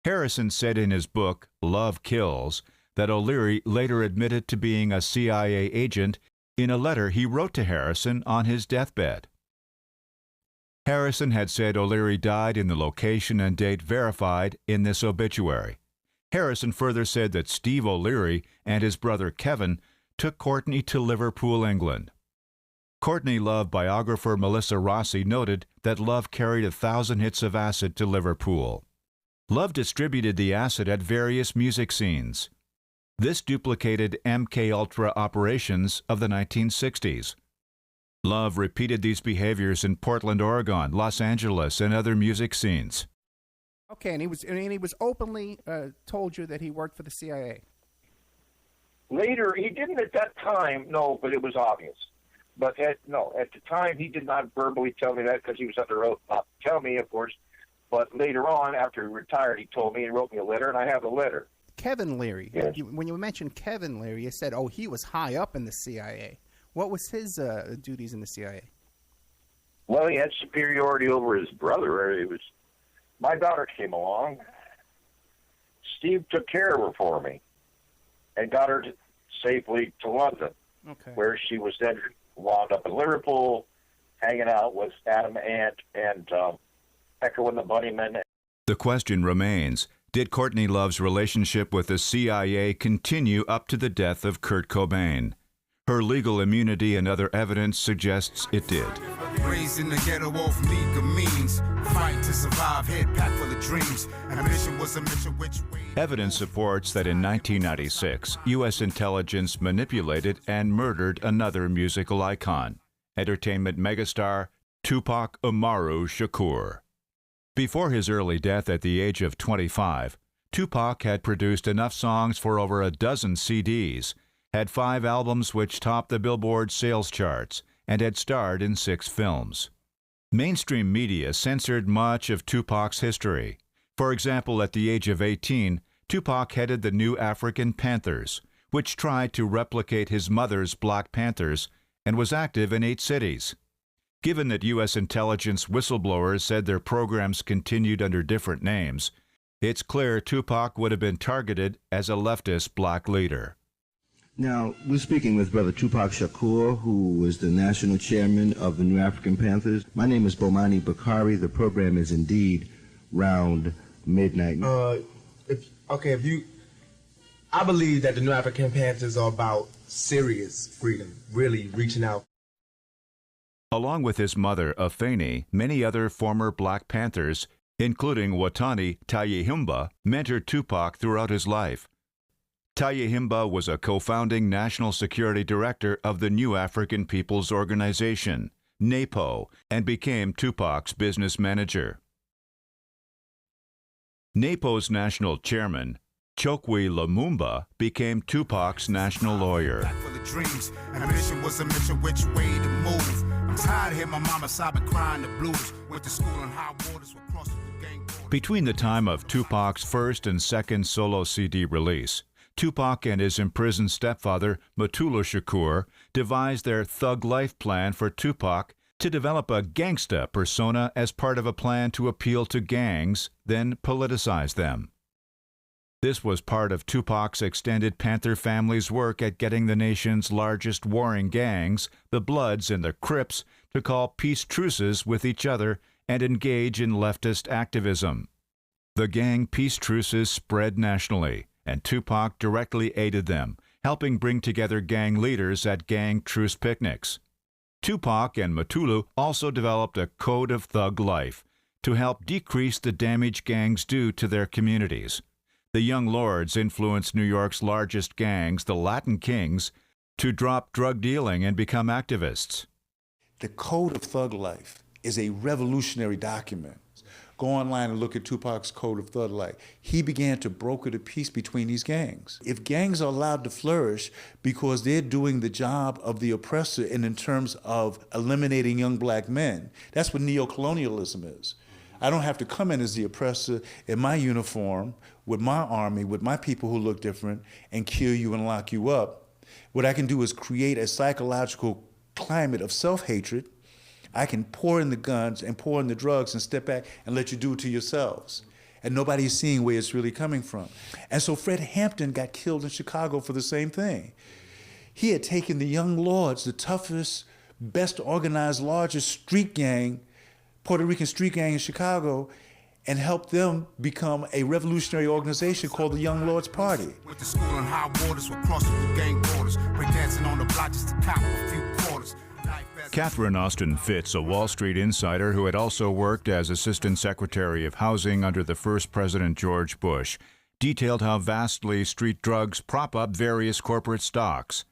Harrison said in his book, Love Kills, that O'Leary later admitted to being a CIA agent in a letter he wrote to Harrison on his deathbed. Harrison had said O'Leary died in the location and date verified in this obituary. Harrison further said that Steve O'Leary and his brother Kevin took Courtney to Liverpool, England. Courtney Love biographer Melissa Rossi noted that Love carried 1,000 hits of acid to Liverpool. Love distributed the acid at various music scenes. This duplicated MK Ultra operations of the 1960s. Love repeated these behaviors in Portland, Oregon, Los Angeles, and other music scenes. Okay, and he was openly told you that he worked for the CIA. Later, he didn't at that time, no, but it was obvious. But at the time, he did not verbally tell me that because he was under oath not to tell me, of course. But later on, after he retired, he told me and wrote me a letter, and I have the letter. Kevin Leary. Yes. When you mentioned Kevin Leary, you said, oh, he was high up in the CIA. What was his duties in the CIA? Well, he had superiority over his brother. It was my daughter came along. Steve took care of her for me and got her safely to London, where she was then wound up in Liverpool, hanging out with Adam Ant and Echo and the Bunnymen. The question remains, did Courtney Love's relationship with the CIA continue up to the death of Kurt Cobain? Her legal immunity and other evidence suggests it did. Raised in the ghetto off league of means, fight to survive, head packed full of dreams. Ambition was a mission which way. Evidence supports that in 1996, U.S. intelligence manipulated and murdered another musical icon, entertainment megastar Tupac Amaru Shakur. Before his early death at the age of 25, Tupac had produced enough songs for over a dozen CDs, had 5 albums which topped the Billboard sales charts, and had starred in 6 films. Mainstream media censored much of Tupac's history. For example, at the age of 18, Tupac headed the New African Panthers, which tried to replicate his mother's Black Panthers, and was active in 8 cities. Given that U.S. intelligence whistleblowers said their programs continued under different names, it's clear Tupac would have been targeted as a leftist black leader. Now, we're speaking with Brother Tupac Shakur, who is the national chairman of the New African Panthers. My name is Bomani Bakari. The program is indeed Round Midnight. I believe that the New African Panthers are about serious freedom, really reaching out. Along with his mother, Afeni, many other former Black Panthers, including Watani Tayehimba, mentored Tupac throughout his life. Tayehimba was a co-founding national security director of the New African People's Organization, NAPO, and became Tupac's business manager. NAPO's national chairman, Chokwe Lumumba, became Tupac's national lawyer. Ambition was a mission which way to move. I'm tired of hearing my mama sobbing, crying the blues. Went to school in high waters, were crossing the gang borders. Between the time of Tupac's first and second solo CD release, Tupac and his imprisoned stepfather, Mutulu Shakur, devised their thug life plan for Tupac to develop a gangsta persona as part of a plan to appeal to gangs, then politicize them. This was part of Tupac's extended Panther family's work at getting the nation's largest warring gangs, the Bloods and the Crips, to call peace truces with each other and engage in leftist activism. The gang peace truces spread nationally, and Tupac directly aided them, helping bring together gang leaders at gang truce picnics. Tupac and Mutulu also developed a code of thug life to help decrease the damage gangs do to their communities. The Young Lords influenced New York's largest gangs, the Latin Kings, to drop drug dealing and become activists. The Code of Thug Life is a revolutionary document go online and look at Tupac's Code of Thug Life. He began to broker the peace between these gangs. If gangs are allowed to flourish because they're doing the job of the oppressor in terms of eliminating young black men, that's what neocolonialism is. I don't have to come in as the oppressor in my uniform, with my army, with my people who look different, and kill you and lock you up. What I can do is create a psychological climate of self-hatred. I can pour in the guns and pour in the drugs and step back and let you do it to yourselves. And nobody's seeing where it's really coming from. And so Fred Hampton got killed in Chicago for the same thing. He had taken the Young Lords, the toughest, best organized, largest street gang, Puerto Rican street gang in Chicago, and helped them become a revolutionary organization called the Young Lords Party. Went to school on high waters, we're crossing through gang borders, breakdancing on the block just to cop a few quarters. Catherine Austin Fitz, a Wall Street insider who had also worked as Assistant Secretary of Housing under the first President George Bush, detailed how vastly street drugs prop up various corporate stocks.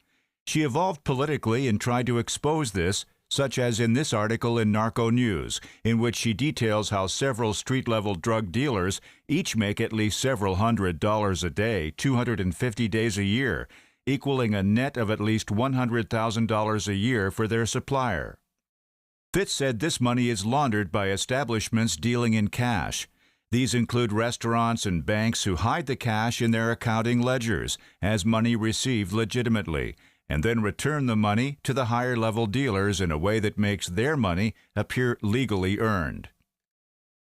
She evolved politically and tried to expose this, such as in this article in Narco News, in which she details how several street-level drug dealers each make at least several $100s a day, 250 days a year, equaling a net of at least $100,000 a year for their supplier. Fitz said this money is laundered by establishments dealing in cash. These include restaurants and banks who hide the cash in their accounting ledgers as money received legitimately, and then return the money to the higher-level dealers in a way that makes their money appear legally earned.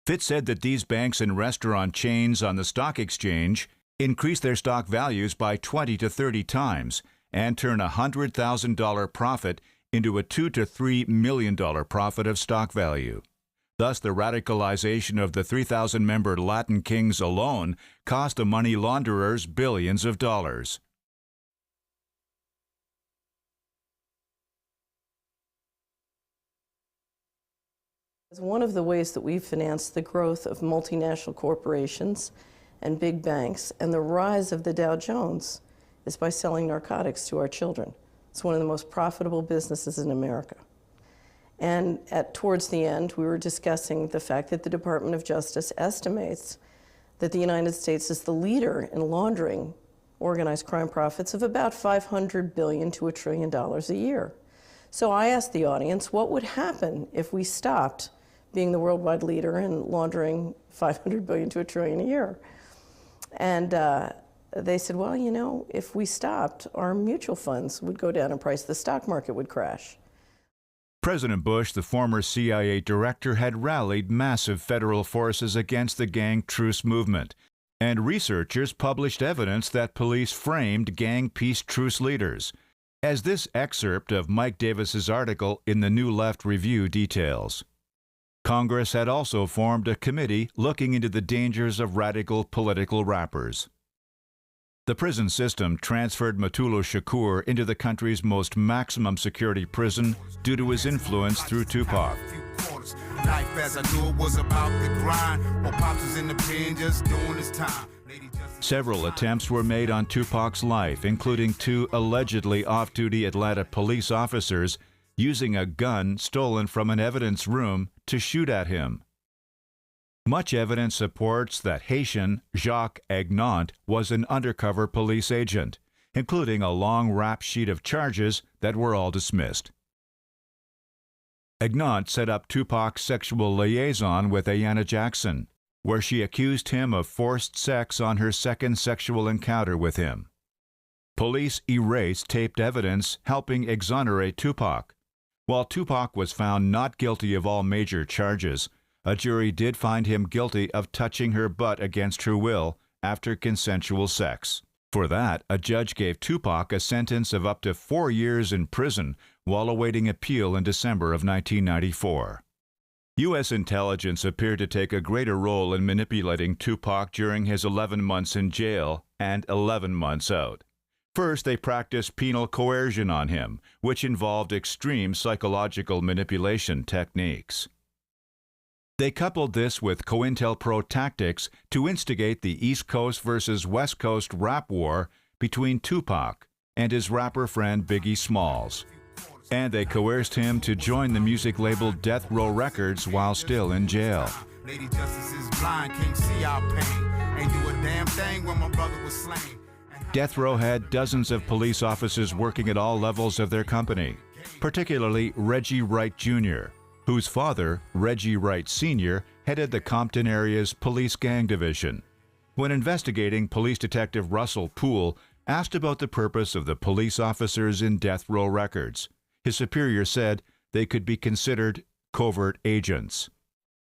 Fitz said that these banks and restaurant chains on the stock exchange increase their stock values by 20 to 30 times and turn a $100,000 profit into a $2 to $3 million profit of stock value. Thus, the radicalization of the 3,000-member Latin Kings alone cost the money launderers billions of dollars. One of the ways that we've financed the growth of multinational corporations and big banks and the rise of the Dow Jones is by selling narcotics to our children. It's one of the most profitable businesses in America. And towards the end, we were discussing the fact that the Department of Justice estimates that the United States is the leader in laundering organized crime profits of about $500 billion to $1 trillion a year. So I asked the audience, what would happen if we stopped being the worldwide leader in laundering $500 billion to $1 trillion a year? And they said, well, you know, if we stopped, our mutual funds would go down in price, the stock market would crash. President Bush, the former CIA director, had rallied massive federal forces against the gang truce movement, and researchers published evidence that police framed gang peace truce leaders, as this excerpt of Mike Davis's article in the New Left Review details. Congress had also formed a committee looking into the dangers of radical political rappers. The prison system transferred Manipulou Shakur into the country's most maximum security prison due to his influence through Tupac. Life as I knew it was about the grind, while Pops was in the pen just doing his time. Several attempts were made on Tupac's life, including 2 allegedly off-duty Atlanta police officers using a gun stolen from an evidence room to shoot at him. Much evidence supports that Haitian Jacques Aignant was an undercover police agent, including a long rap sheet of charges that were all dismissed. Aignant set up Tupac's sexual liaison with Ayanna Jackson, where she accused him of forced sex on her second sexual encounter with him. Police erased taped evidence helping exonerate Tupac. While Tupac was found not guilty of all major charges, a jury did find him guilty of touching her butt against her will after consensual sex. For that, a judge gave Tupac a sentence of up to 4 years in prison while awaiting appeal in December of 1994. U.S. intelligence appeared to take a greater role in manipulating Tupac during his 11 months in jail and 11 months out. First, they practiced penal coercion on him, which involved extreme psychological manipulation techniques. They coupled this with COINTELPRO tactics to instigate the East Coast versus West Coast rap war between Tupac and his rapper friend Biggie Smalls. And they coerced him to join the music label Death Row Records while still in jail. Lady Justice is blind, can't see our pain. Ain't do a damn thing when my brother was slain. Death Row had dozens of police officers working at all levels of their company, particularly Reggie Wright Jr., whose father, Reggie Wright Sr., headed the Compton area's police gang division. When investigating, police detective Russell Poole asked about the purpose of the police officers in death row records. His superior said they could be considered covert agents.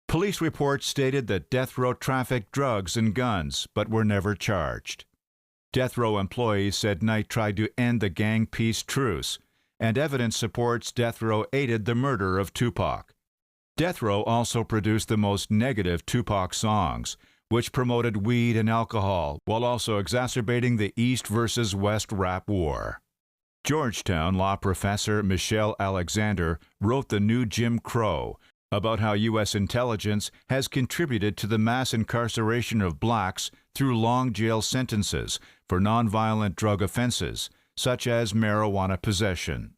Police reports stated that death row trafficked drugs and guns, but were never charged. Death row employees said Knight tried to end the gang peace truce, and evidence supports death row aided the murder of Tupac. Death row also produced the most negative Tupac songs, which promoted weed and alcohol while also exacerbating the East versus West rap war. Georgetown law professor Michelle Alexander wrote The New Jim Crow about how U.S. intelligence has contributed to the mass incarceration of blacks through long jail sentences for nonviolent drug offenses, such as marijuana possession.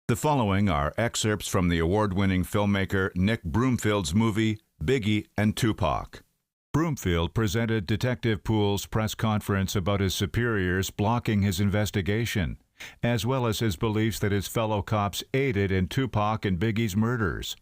The following are excerpts from the award-winning filmmaker Nick Broomfield's movie Biggie and Tupac. Broomfield presented Detective Poole's press conference about his superiors blocking his investigation, as well as his beliefs that his fellow cops aided in Tupac and Biggie's murders.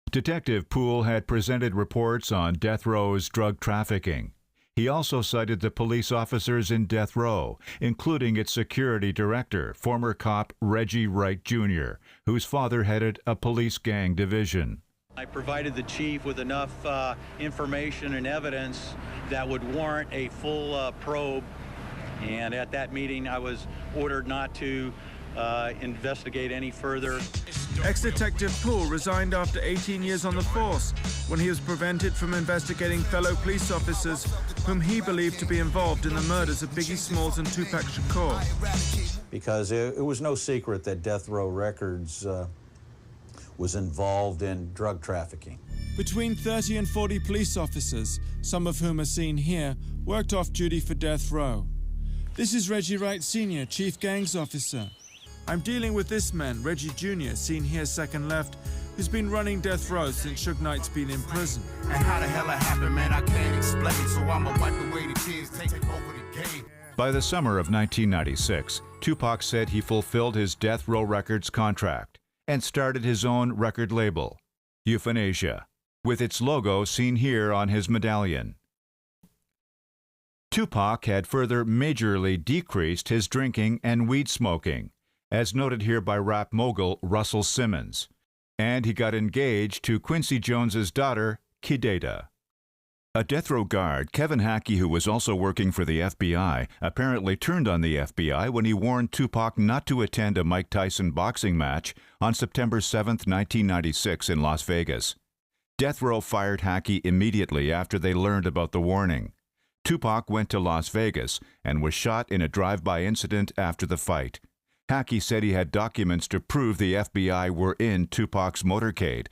Detective Poole had presented reports on death row's drug trafficking. He also cited the police officers in death row, including its security director, former cop Reggie Wright Jr., whose father headed a police gang division. I provided the chief with enough information and evidence that would warrant a full probe, and at that meeting I was ordered not to investigate any further. Ex-Detective Poole resigned after 18 years on the force when he was prevented from investigating fellow police officers whom he believed to be involved in the murders of Biggie Smalls and Tupac Shakur. Because it was no secret that Death Row Records was involved in drug trafficking. Between 30 and 40 police officers, some of whom are seen here, worked off duty for Death Row. This is Reggie Wright Sr., Chief Gangs Officer. I'm dealing with this man, Reggie Jr., seen here second left, who's been running Death Row since Suge Knight's been in prison. And how the hell it happened, man, I can't explain, so I'ma wipe away the tears, take over the game. By the summer of 1996, Tupac said he fulfilled his Death Row Records contract and started his own record label, Euthanasia, with its logo seen here on his medallion. Tupac had further majorly decreased his drinking and weed smoking, as noted here by rap mogul Russell Simmons, and he got engaged to Quincy Jones's daughter, Kidada. A death row guard, Kevin Hackey, who was also working for the FBI, apparently turned on the FBI when he warned Tupac not to attend a Mike Tyson boxing match on September 7, 1996 in Las Vegas. Death Row fired Hackey immediately after they learned about the warning. Tupac went to Las Vegas and was shot in a drive-by incident after the fight. Hackey said he had documents to prove the FBI were in Tupac's motorcade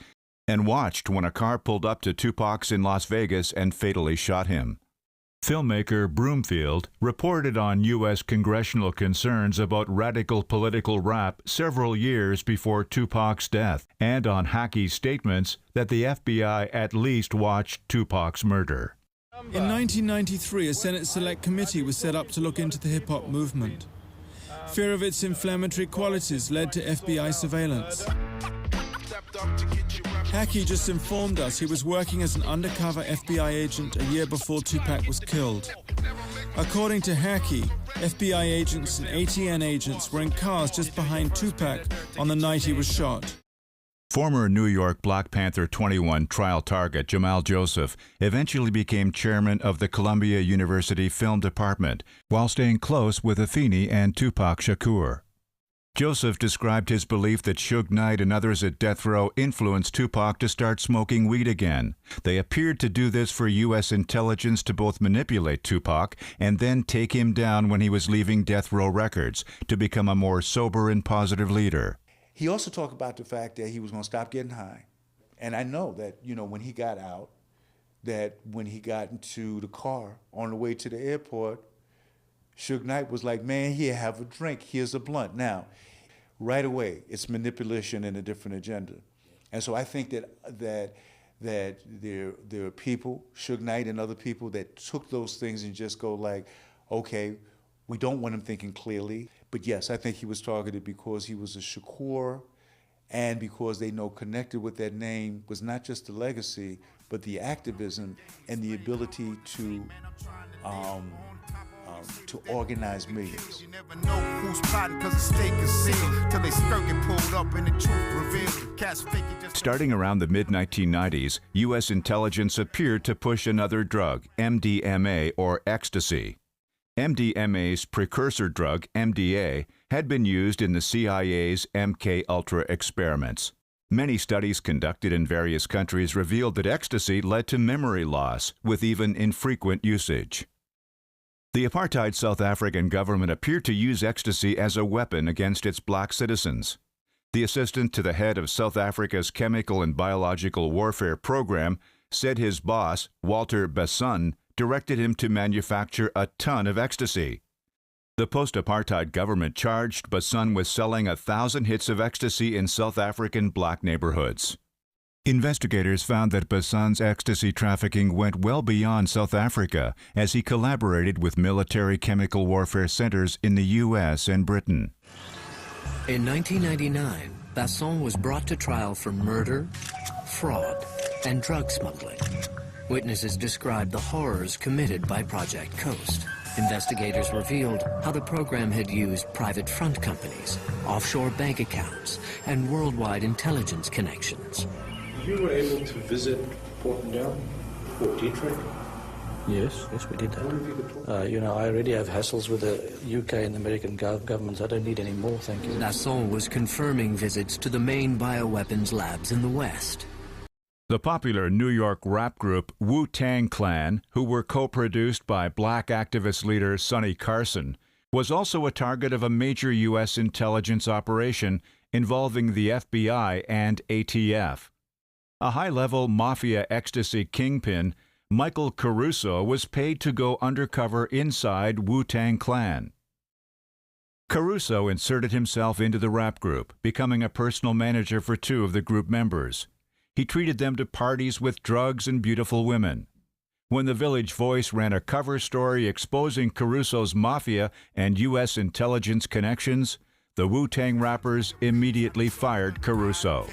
and watched when a car pulled up to Tupac's in Las Vegas and fatally shot him. Filmmaker Broomfield reported on U.S. congressional concerns about radical political rap several years before Tupac's death, and on Hackey's statements that the FBI at least watched Tupac's murder. In 1993, a Senate Select Committee was set up to look into the hip-hop movement. Fear of its inflammatory qualities led to FBI surveillance. Hackey just informed us he was working as an undercover FBI agent a year before Tupac was killed. According to Hackey, FBI agents and ATN agents were in cars just behind Tupac on the night he was shot. Former New York Black Panther 21 trial target Jamal Joseph eventually became chairman of the Columbia University Film Department while staying close with Afeni and Tupac Shakur. Joseph described his belief that Suge Knight and others at death row influenced Tupac to start smoking weed again. They appeared to do this for U.S. intelligence to both manipulate Tupac and then take him down when he was leaving Death Row Records to become a more sober and positive leader. He also talked about the fact that he was going to stop getting high. And I know that, when he got out, that when he got into the car on the way to the airport, Suge Knight was like, man, here, have a drink. Here's a blunt. Now, right away, it's manipulation and a different agenda. And so I think that that there are people, Suge Knight and other people, that took those things and just go like, okay, we don't want him thinking clearly. But yes, I think he was targeted because he was a Shakur, and because they know connected with that name was not just the legacy, but the activism and the ability to organize millions. You never know who's plotting because the stake is sealed till they skirt get pulled up and the truth revealed. Cats fake it just Starting around the mid-1990s, U.S. intelligence appeared to push another drug, MDMA or ecstasy. MDMA's precursor drug, MDA, had been used in the CIA's MK-Ultra experiments. Many studies conducted in various countries revealed that ecstasy led to memory loss, with even infrequent usage. The apartheid South African government appeared to use ecstasy as a weapon against its black citizens. The assistant to the head of South Africa's Chemical and Biological Warfare Program said his boss, Walter Basson, directed him to manufacture a ton of ecstasy. The post-apartheid government charged Basson with selling 1,000 hits of ecstasy in South African black neighborhoods. Investigators found that Basson's ecstasy trafficking went well beyond South Africa as he collaborated with military chemical warfare centers in the U.S. and Britain. In 1999, Basson was brought to trial for murder, fraud, and drug smuggling. Witnesses described the horrors committed by Project Coast. Investigators revealed how the program had used private front companies, offshore bank accounts, and worldwide intelligence connections. You were able to visit Portendale, Fort Detrick? Yes, we did that. You know, I already have hassles with the UK and the American governments. I don't need any more, thank you. Basson was confirming visits to the main bioweapons labs in the West. The popular New York rap group Wu-Tang Clan, who were co-produced by black activist leader Sonny Carson, was also a target of a major U.S. intelligence operation involving the FBI and ATF. A high-level mafia ecstasy kingpin, Michael Caruso, was paid to go undercover inside Wu-Tang Clan. Caruso inserted himself into the rap group, becoming a personal manager for 2 of the group members. He treated them to parties with drugs and beautiful women. When the Village Voice ran a cover story exposing Caruso's mafia and U.S. intelligence connections, the Wu-Tang rappers immediately fired Caruso.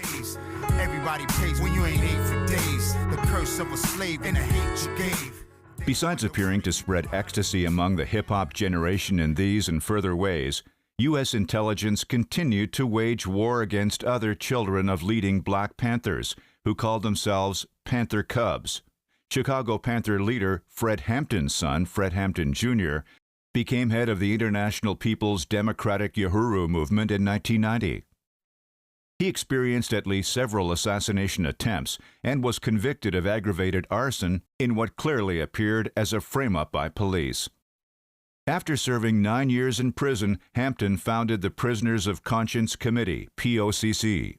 everybody pays when you ain't ate for days. The curse of a slave and the hate you gave. Besides appearing to spread ecstasy among the hip-hop generation in these and further ways, U.S. intelligence continued to wage war against other children of leading Black Panthers, who called themselves Panther Cubs. Chicago Panther leader Fred Hampton's son, Fred Hampton Jr., became head of the International People's Democratic Uhuru movement in 1990. He experienced at least several assassination attempts and was convicted of aggravated arson in what clearly appeared as a frame-up by police. After serving 9 years in prison, Hampton founded the Prisoners of Conscience Committee, POCC.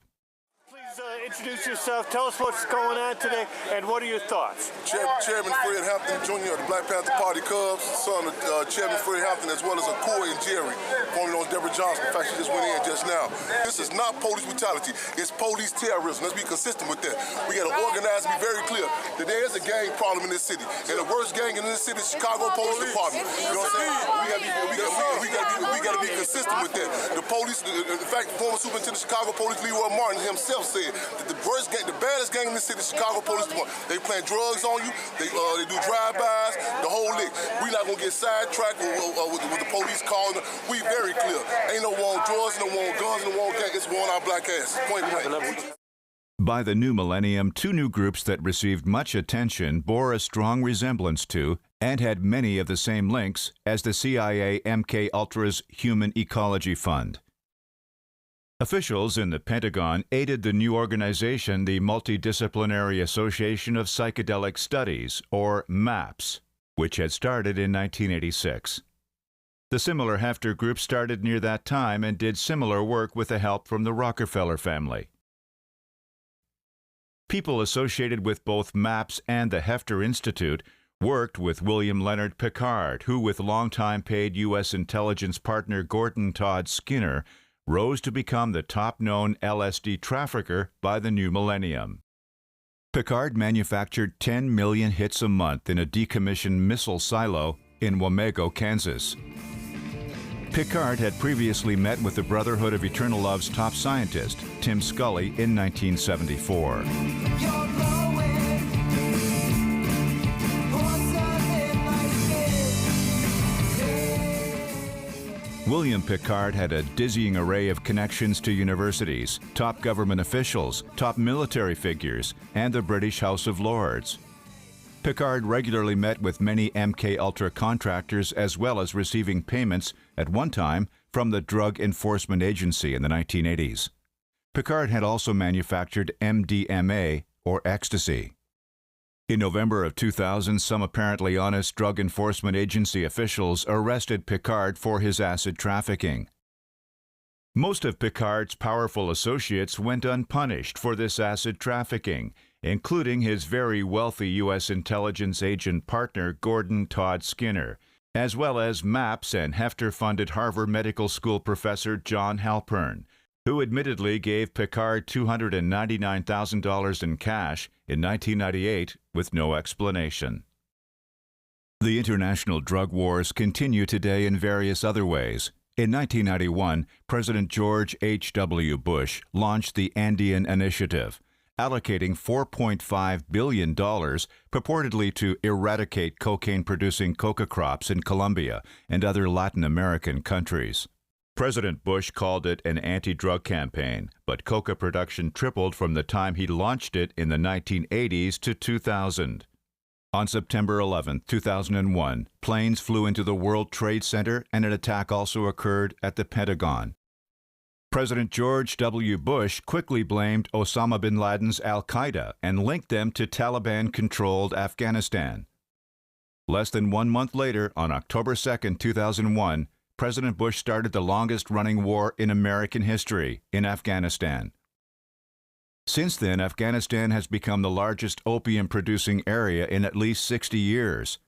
Introduce yourself, tell us what's going on today, and what are your thoughts? Chairman Fred Hampton Jr. of the Black Panther Party Cubs, son of Chairman Fred Hampton, as well as Corey and Jerry, formerly known as Deborah Johnson. In fact, she just went in just now. This is not police brutality, it's police terrorism. Let's be consistent with that. We got to organize and be very clear that there is a gang problem in this city, and the worst gang in this city is Chicago Police Department. You know what I'm saying? We got to be consistent with that. The police, in fact, former Superintendent of Chicago Police Leroy Martin himself said that the worst gang, the baddest gang in the city, Chicago Police Department. They plant drugs on you. They do drive-bys. The whole lick. We not gonna get sidetracked with the police calling. We very clear. Ain't no war on drugs, no war on guns, no war on gang. It's war on our black ass. Point blank. By the new millennium, two new groups that received much attention bore a strong resemblance to and had many of the same links as the CIA MK-Ultra's Human Ecology Fund. Officials in the Pentagon aided the new organization, the Multidisciplinary Association of Psychedelic Studies, or MAPS, which had started in 1986. The similar Hefter group started near that time and did similar work with the help from the Rockefeller family. People associated with both MAPS and the Hefter Institute worked with William Leonard Picard, who, with longtime paid U.S. intelligence partner Gordon Todd Skinner, rose to become the top-known LSD trafficker by the new millennium. Picard manufactured 10 million hits a month in a decommissioned missile silo in Wamego, Kansas. Picard had previously met with the Brotherhood of Eternal Love's top scientist, Tim Scully, in 1974. William Picard had a dizzying array of connections to universities, top government officials, top military figures, and the British House of Lords. Picard regularly met with many MK Ultra contractors as well as receiving payments at one time from the Drug Enforcement Agency in the 1980s. Picard had also manufactured MDMA, or ecstasy. In November of 2000, some apparently honest Drug Enforcement Agency officials arrested Picard for his acid trafficking. Most of Picard's powerful associates went unpunished for this acid trafficking, including his very wealthy U.S. intelligence agent partner Gordon Todd Skinner, as well as MAPS and Hefter-funded Harvard Medical School professor John Halpern, who admittedly gave Picard $299,000 in cash in 1998 with no explanation. The international drug wars continue today in various other ways. In 1991, President George H.W. Bush launched the Andean Initiative, allocating $4.5 billion purportedly to eradicate cocaine-producing coca crops in Colombia and other Latin American countries. President Bush called it an anti-drug campaign, but coca production tripled from the time he launched it in the 1980s to 2000. On September 11, 2001, planes flew into the World Trade Center and an attack also occurred at the Pentagon. President George W. Bush quickly blamed Osama bin Laden's al-Qaeda and linked them to Taliban-controlled Afghanistan. Less than 1 month later, on October 2, 2001, President Bush started the longest-running war in American history in Afghanistan. Since then, Afghanistan has become the largest opium-producing area in at least 60 years.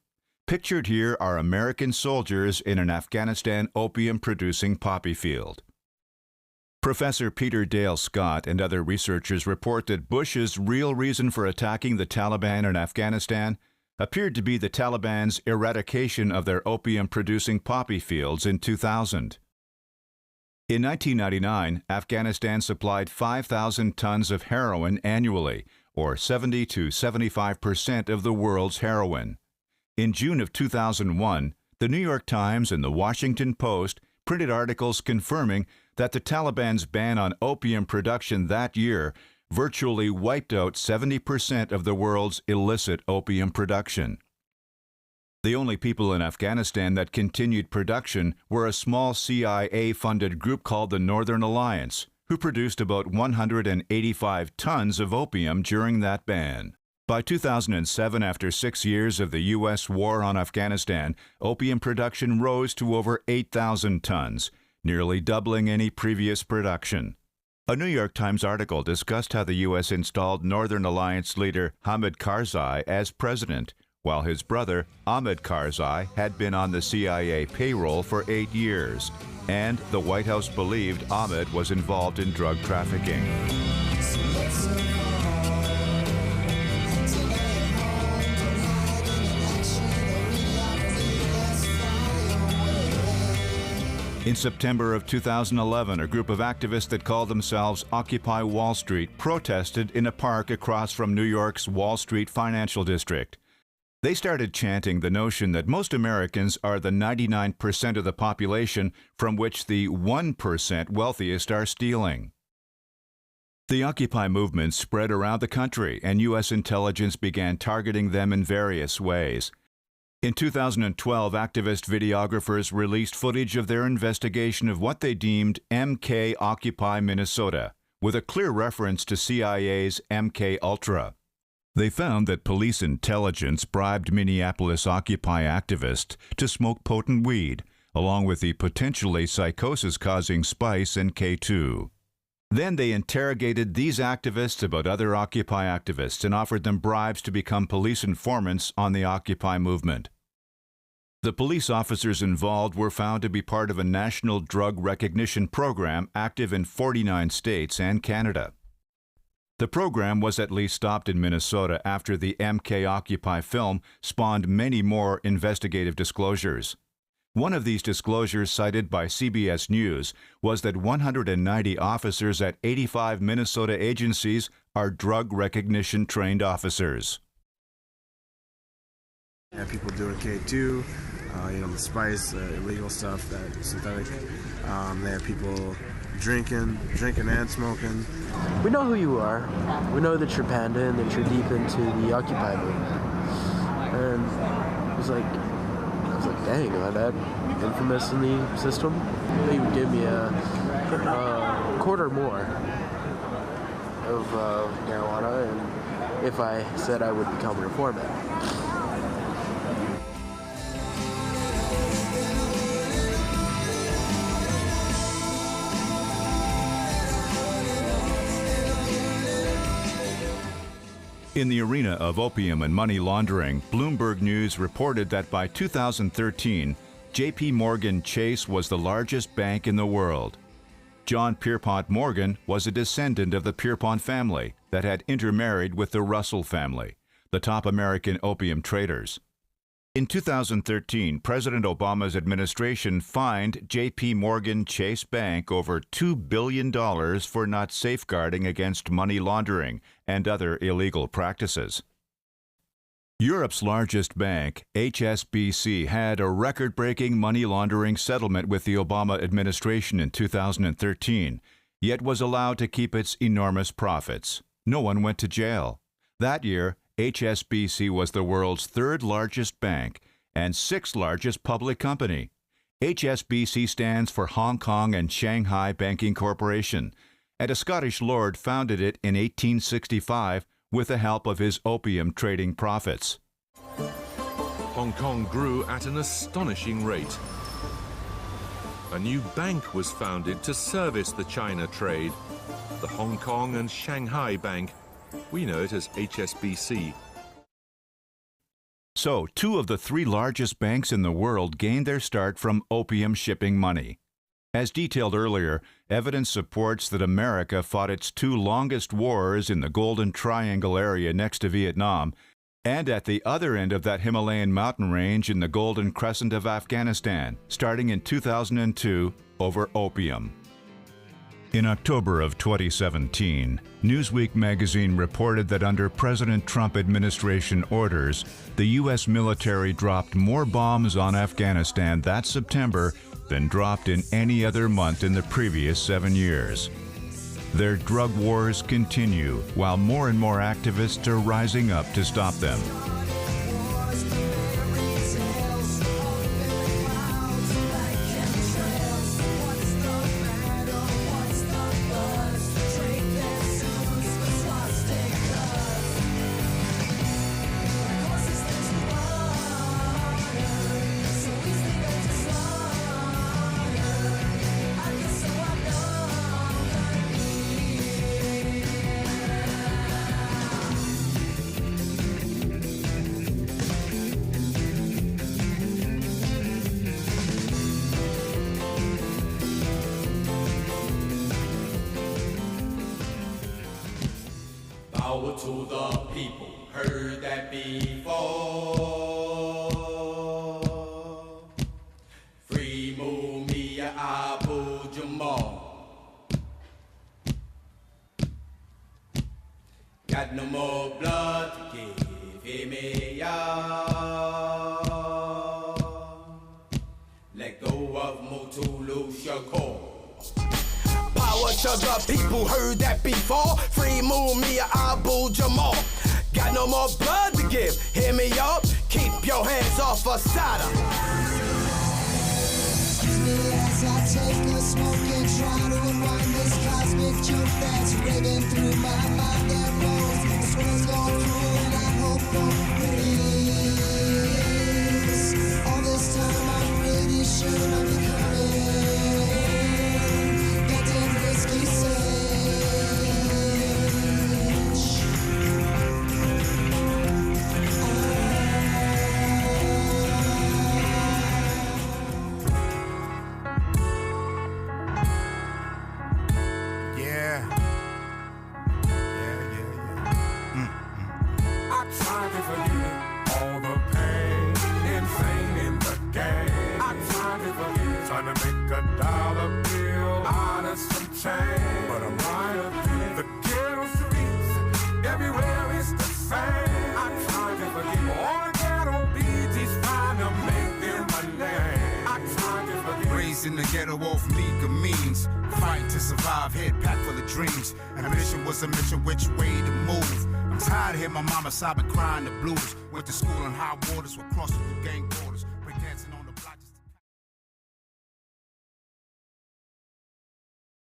Pictured here are American soldiers in an Afghanistan opium-producing poppy field. Professor Peter Dale Scott and other researchers report that Bush's real reason for attacking the Taliban in Afghanistan appeared to be the Taliban's eradication of their opium-producing poppy fields in 2000. In 1999, Afghanistan supplied 5,000 tons of heroin annually, or 70 to 75% of the world's heroin. In June of 2001, the New York Times and the Washington Post printed articles confirming that the Taliban's ban on opium production that year virtually wiped out 70% of the world's illicit opium production. The only people in Afghanistan that continued production were a small CIA-funded group called the Northern Alliance, who produced about 185 tons of opium during that ban. By 2007, after 6 years of the U.S. war on Afghanistan, opium production rose to over 8,000 tons, nearly doubling any previous production. A New York Times article discussed how the U.S. installed Northern Alliance leader Hamid Karzai as president, while his brother Ahmed Karzai had been on the CIA payroll for 8 years, and the White House believed Ahmed was involved in drug trafficking. In September of 2011, a group of activists that called themselves Occupy Wall Street protested in a park across from New York's Wall Street financial district. They started chanting the notion that most Americans are the 99% of the population from which the 1% wealthiest are stealing. The Occupy movement spread around the country, and U.S. intelligence began targeting them in various ways. In 2012, activist videographers released footage of their investigation of what they deemed MK Occupy Minnesota, with a clear reference to CIA's MK Ultra. They found that police intelligence bribed Minneapolis Occupy activists to smoke potent weed, along with the potentially psychosis-causing spice and K2. Then they interrogated these activists about other Occupy activists and offered them bribes to become police informants on the Occupy movement. The police officers involved were found to be part of a national drug recognition program active in 49 states and Canada. The program was at least stopped in Minnesota after the MK Occupy film spawned many more investigative disclosures. One of these disclosures cited by CBS News was that 190 officers at 85 Minnesota agencies are drug recognition trained officers. Yeah, people doing K2, the spice, illegal stuff, that synthetic. They have people drinking and smoking. We know who you are. We know that you're Panda and that you're deep into the Occupy movement. And I was like, dang, am I that infamous in the system? He would give me a quarter more of marijuana, and if I said I would become an informant. In the arena of opium and money laundering, Bloomberg News reported that by 2013, J.P. Morgan Chase was the largest bank in the world. John Pierpont Morgan was a descendant of the Pierpont family that had intermarried with the Russell family, the top American opium traders. In 2013, President Obama's administration fined J.P. Morgan Chase Bank over $2 billion for not safeguarding against money laundering and other illegal practices. Europe's largest bank, HSBC, had a record-breaking money laundering settlement with the Obama administration in 2013, yet was allowed to keep its enormous profits. No one went to jail. That year, HSBC was the world's third largest bank and sixth largest public company. HSBC stands for Hong Kong and Shanghai Banking Corporation, and a Scottish lord founded it in 1865 with the help of his opium trading profits. Hong Kong grew at an astonishing rate. A new bank was founded to service the China trade, the Hong Kong and Shanghai Bank. We know it as HSBC. So, two of the three largest banks in the world gained their start from opium shipping money. As detailed earlier, evidence supports that America fought its two longest wars in the Golden Triangle area next to Vietnam and at the other end of that Himalayan mountain range in the Golden Crescent of Afghanistan, starting in 2002 over opium. In October of 2017, Newsweek magazine reported that under President Trump administration orders, the U.S. military dropped more bombs on Afghanistan that September than dropped in any other month in the previous 7 years. Their drug wars continue, while more and more activists are rising up to stop them. To the people, heard that before. Free Mumia Abu Jamal. Got no more blood to give him, let go of Tupac Shakur. Power to the people, heard that before. Free Mumia Abu Jamal. Got no more blood to give, hear me up. Keep your hands off Asada. Excuse me as I take a smoke and try to unwind this cosmic joke that's raving through my mind that rolls. This one's gone through and I hope won't release. All this time I'm pretty sure I'm becoming a dollar bill out of some change. But I'm right up here. The ghetto streets, everywhere is the same. I try to forget all the ghetto BGs trying to make them a name. I try to forget. Raised in the ghetto off league of means. Fight to survive, head packed full of dreams. Ambition was a mission, which way to move. I'm tired of hearing my mama sobbing, crying the blues. Went to school on high waters, we're crossing through gang borders.